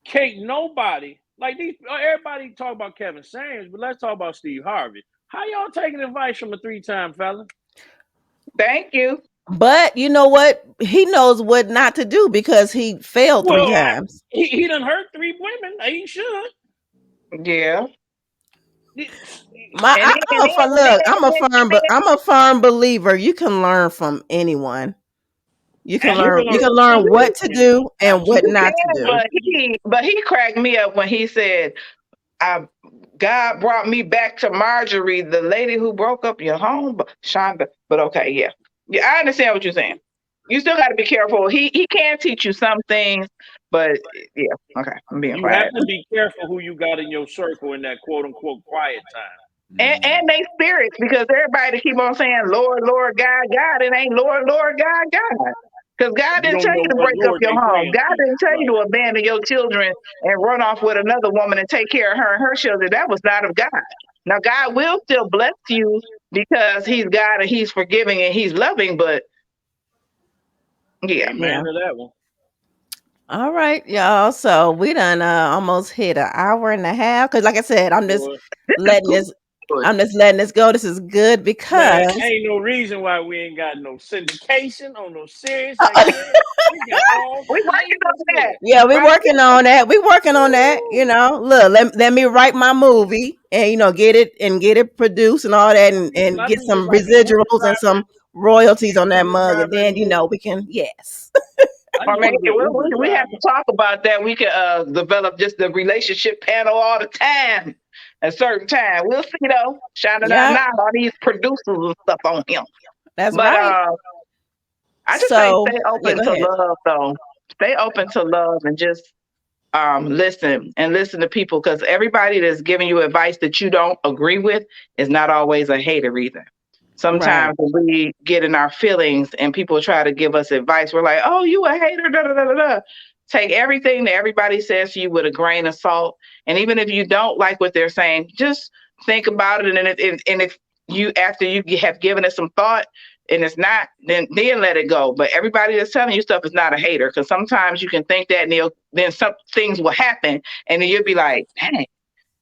Can't nobody like these. Everybody talk about Kevin Samuels, but let's talk about Steve Harvey. How y'all taking advice from a 3-time fella? Thank you. But you know what? He knows what not to do because he failed three Well, times. he done hurt 3 women. He should. Yeah. My, And I, then, and then, and look. then, I'm a firm believer. You can learn from anyone. You can You learn. can You learn can from learn so what many to things. do and what you not Absolutely. to can, do. but he cracked me up when he said, I, God brought me back to Marjorie, the lady who broke up your home, but Shonda. But okay, yeah. Yeah, I understand what you're saying. You still got to be careful. He can teach you some things, but yeah, okay, I'm being You have quiet. to be careful who you got in your circle in that quote unquote quiet time. And they spirits, because everybody keep on saying Lord, Lord, God, God. It ain't Lord, Lord, God, God. Because God You didn't don't tell know you to what break up Lord your they home. praying God to. didn't tell you Right. to abandon your children and run off with another woman and take care of her and her children. That was not of God. Now God will still bless you because He's God and He's forgiving and He's loving, but yeah. Amen Yeah. to that one. All right, y'all. So we done almost hit an hour and a half. Cause like I said, Boy. This is letting this good. I'm just letting this go. This is good Man, because ain't no reason why we ain't got no syndication on no serious activity. We got all We working flavors on that. here. yeah, we Right? working on that. We working on that. You Woo. know, look, let me write my movie and get it produced and all that and My get thing is some like a Uber residuals and driver. some royalties on that Uber mug, and driver then anymore. we can yes. I Or just maybe want to be an Uber we have driver. to talk about that. We can develop just the relationship panel all the time at a certain time. We'll see though. Shining out Yep, now, all these producers and stuff on him. that's But right. I just say So stay yeah, open go to ahead. love though. Stay open to love and just listen to people, because everybody that's giving you advice that you don't agree with is not always a hater either. Right, Sometimes when we get in our feelings and people try to give us advice, we're like, "Oh, you a hater?" Da da da da da. Take everything that everybody says to you with a grain of salt, and even if you don't like what they're saying, just think about it. And if you, after you have given it some thought, and it's not, then let it go. But everybody that's telling you stuff is not a hater, because sometimes you can think that, and then some things will happen, and then you'll be like, dang,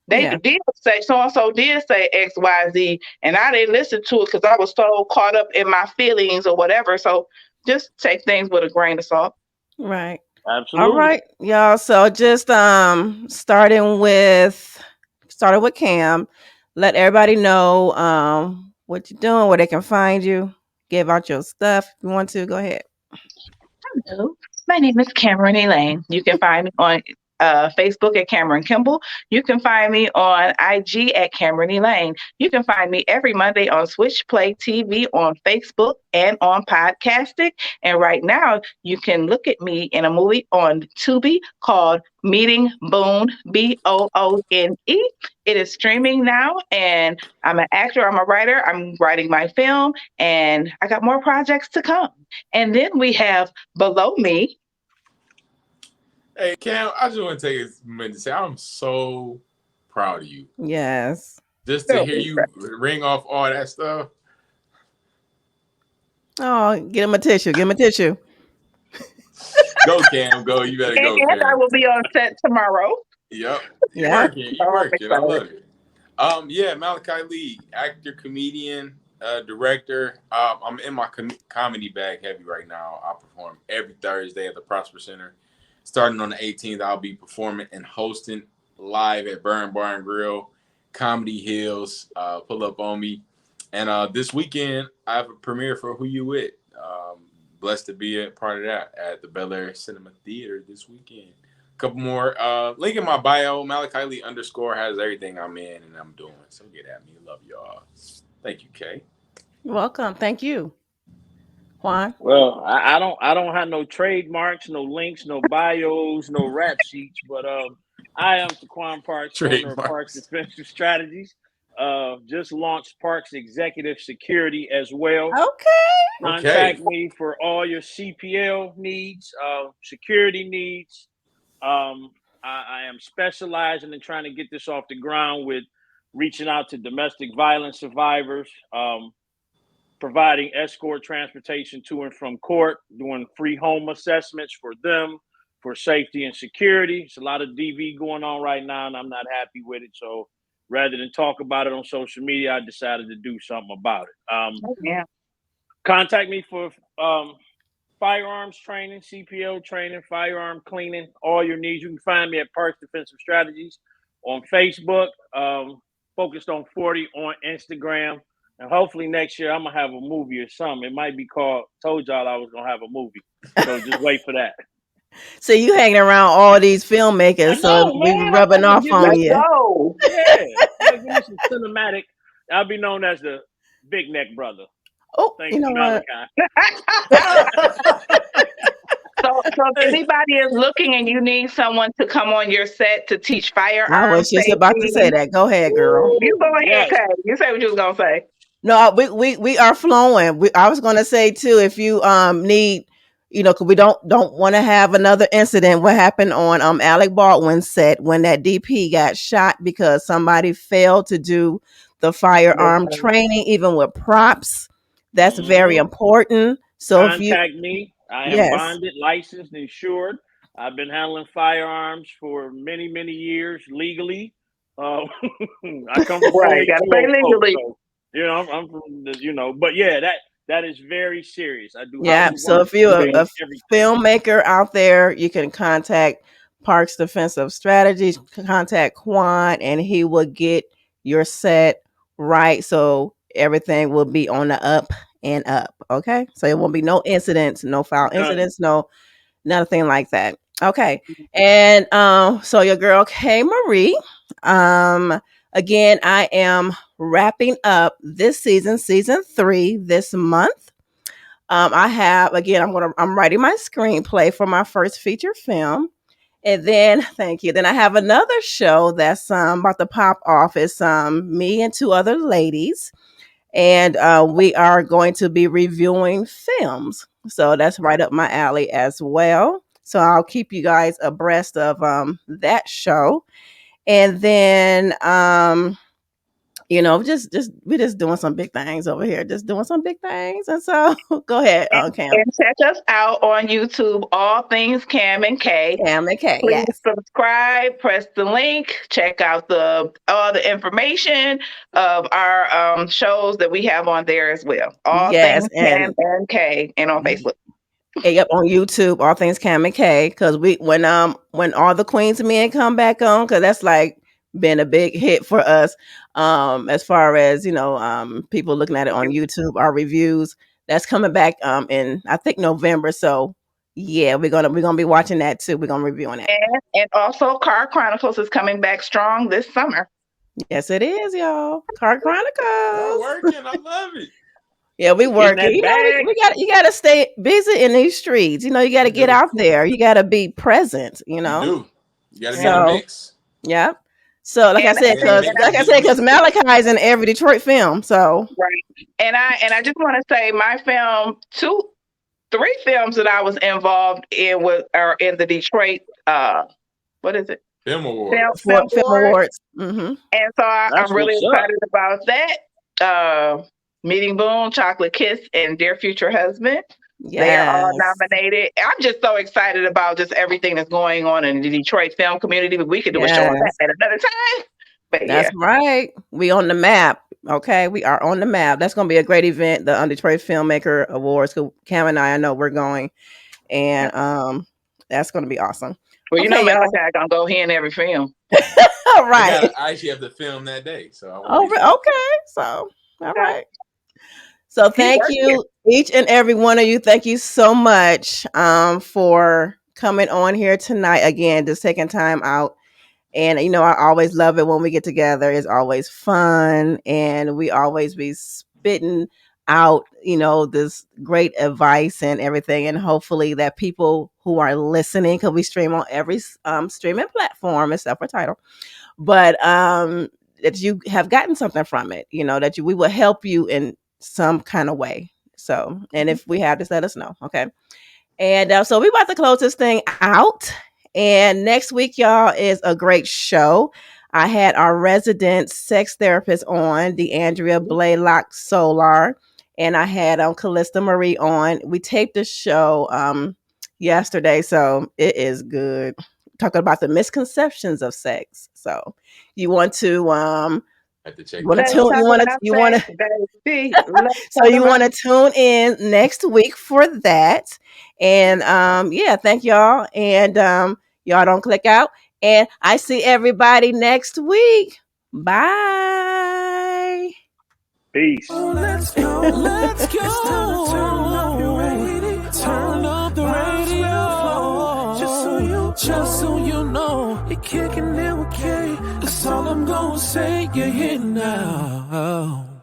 they yeah, did say so and so did say X, Y, Z, and I didn't listen to it because I was so caught up in my feelings or whatever. So just take things with a grain of salt. right. All Absolutely. right, y'all. So just started with Cam. Let everybody know what you're doing, where they can find you. Give out your stuff if you want to. Go ahead. Hello, my name is Cameron Elaine. You can find me on Facebook at Cameron Kimball. You can find me on IG at Cameron Elaine. You can find me every Monday on Switchplay TV on Facebook and on Podcastic. And right now, you can look at me in a movie on Tubi called Meeting Boone, Boone. It is streaming now, and I'm an actor, I'm a writer, I'm writing my film, and I got more projects to come. And then we have Below Me. Hey Cam, I just want to take a minute to say I'm so proud of you. Yes. Just to hear you ring off all that stuff. Oh, get him a tissue. Give him a tissue. Go Cam, go. You better And go, I Cam. will be on set tomorrow. Yep. You Yeah. working. So You I'm working. I excited. love it. Yeah, Malachi Lee, actor, comedian, director. I'm in my comedy bag heavy right now. I perform every Thursday at the Prosper Center. Starting on the 18th, I'll be performing and hosting live at Burn Bar and Grill, Comedy Hills. Pull up on me. And this weekend, I have a premiere for Who You With. Blessed to be a part of that at the Bel Air Cinema Theater this weekend. Couple more. Link in my bio. Malachi Lee _ has everything I'm in and I'm doing. So get at me. Love y'all. Thank you, Kay. You're welcome. Thank you. Juan? Well, I don't have no trademarks, no links, no bios, no rap sheets, but I am Taquan Parks, owner of Parks Trademarks. Defensive Strategies. Just launched Parks Executive Security as well. Okay. Contact Okay. me for all your CPL needs, security needs. I am specializing in trying to get this off the ground with reaching out to domestic violence survivors, providing escort transportation to and from court, doing free home assessments for them for safety and security. It's a lot of DV going on right now, and I'm not happy with it. So rather than talk about it on social media, I decided to do something about it. Yeah. Contact me for firearms training, CPL training, firearm cleaning, all your needs. You can find me at Parks Defensive Strategies on Facebook, focused on 40 on Instagram. And hopefully next year I'm gonna have a movie or something. It might be called Told Y'all I Was Gonna Have a Movie. So just wait for that. So you hanging around all these filmmakers, I so know, we man. I'm rubbing about to off give on me Let's you. go. yeah. Like give me some cinematic. I'll be known as the Big Neck Brother. Oh, Thanks you to know what? Malachi. So if anybody is looking and you need someone to come on your set to teach I firearm was just about to say safety, that. Go ahead, girl. you go ahead, Yes. Kay. You say what you was gonna say. No, we are flowing. I was going to say too, if you need, because we don't want to have another incident. What happened on Alec Baldwin's set when that DP got shot because somebody failed to do the firearm training, even with props. That's very Mhm. important. So if you, Contact me. I am yes, bonded, licensed, insured. I've been handling firearms for many, many years legally. Uh, I come from Right, gotta say 08204, legally. so I'm from the, but yeah, that is very serious. I do house yeah. So arrest, if you're Yeah. a everything. filmmaker out there, you can contact Parks Defensive Strategies, contact Quan, and he will get your set right. So everything will be on the up and up. Okay. So it won't be no incidents, no foul None. incidents, no nothing like that. Okay. And so your girl K Marie. Um again, I am wrapping up this season 3 this month. I have again. I'm writing my screenplay for my first feature film, and then thank you. Then I have another show that's about to pop off. It's me and two other ladies, and we are going to be reviewing films. So that's right up my alley as well. So I'll keep you guys abreast of that show, and then just we're just doing some big things over here, just doing some big things. And so go ahead, Cam. And check us out on YouTube, All Things Cam and Kay. Cam and K, Please yes. subscribe, press the link, check out all the information of our shows that we have on there as well. All Yes, Things Cam and Kay, and on Facebook. yep, on YouTube, all things Cam and K. Because when all the Queens men come back on, because that's like been a big hit for us. As far as people looking at it on YouTube, our reviews, that's coming back in I think November. So yeah, we're gonna be watching that too. We're gonna be reviewing that. And also Car Chronicles is coming back strong this summer. Yes, it is, y'all. Car Y'all Chronicles. working. I love it. Yeah, we Getting working. that bag. You gotta stay busy in these streets. You got to You get do. out there. You got to be present. You do. You got to be in the So mix. yeah. So like I And, said, Be in the mix of because business. Malachi's in every Detroit film. So right. And I just want to say my film, 3 films that I was involved in are in the Detroit what is it? Film Film, awards. for film film board. awards. Mm-hmm. And so That's I'm really what's up. excited about that. Meeting Boone, Chocolate Kiss, and Dear Future Husband. They are all Yes. nominated. I'm just so excited about just everything that's going on in the Detroit film community. But we could do a show on that Yes. at another time. But That's yeah. right. We on the map. Okay. We are on the map. That's gonna be a great event, the Detroit Filmmaker Awards. Cam and I know we're going. And that's gonna be awesome. Well, Okay, y'all. Malachi gonna go here in every film. All right. I actually have to film that day, so I won't Oh, be there. okay. So, all Yeah. right. So, He thank worked you, each and every one of you. Thank you so much for coming on here tonight. Again, just taking time out. And, I always love it when we get together. It's always fun. And we always be spitting out, this great advice and everything. And hopefully that people who are listening, because we stream on every streaming platform except for Tidal, but that you have gotten something from it, that we will help you in some kind of way. So, and if we have, just let us know. Okay. And so we about to close this thing out. And next week, y'all, is a great show. I had our resident sex therapist on, DeAndrea Blaylock Solar, and I had Callista Marie on. We taped the show yesterday, so it is good. Talking about the misconceptions of sex. So you want to Have to check you want that to Let's tune out. talk you want to about you want to sex, baby. Let's so talk you about want to tune in next week for that. And yeah, thank y'all. And y'all don't click out. And I see everybody next week. Bye. Peace. Oh, let's go, let's go. It's time to turn up your radio. Turn up the radio. Just so you know, you're kicking it with K. That's all I'm gonna say. You're here now.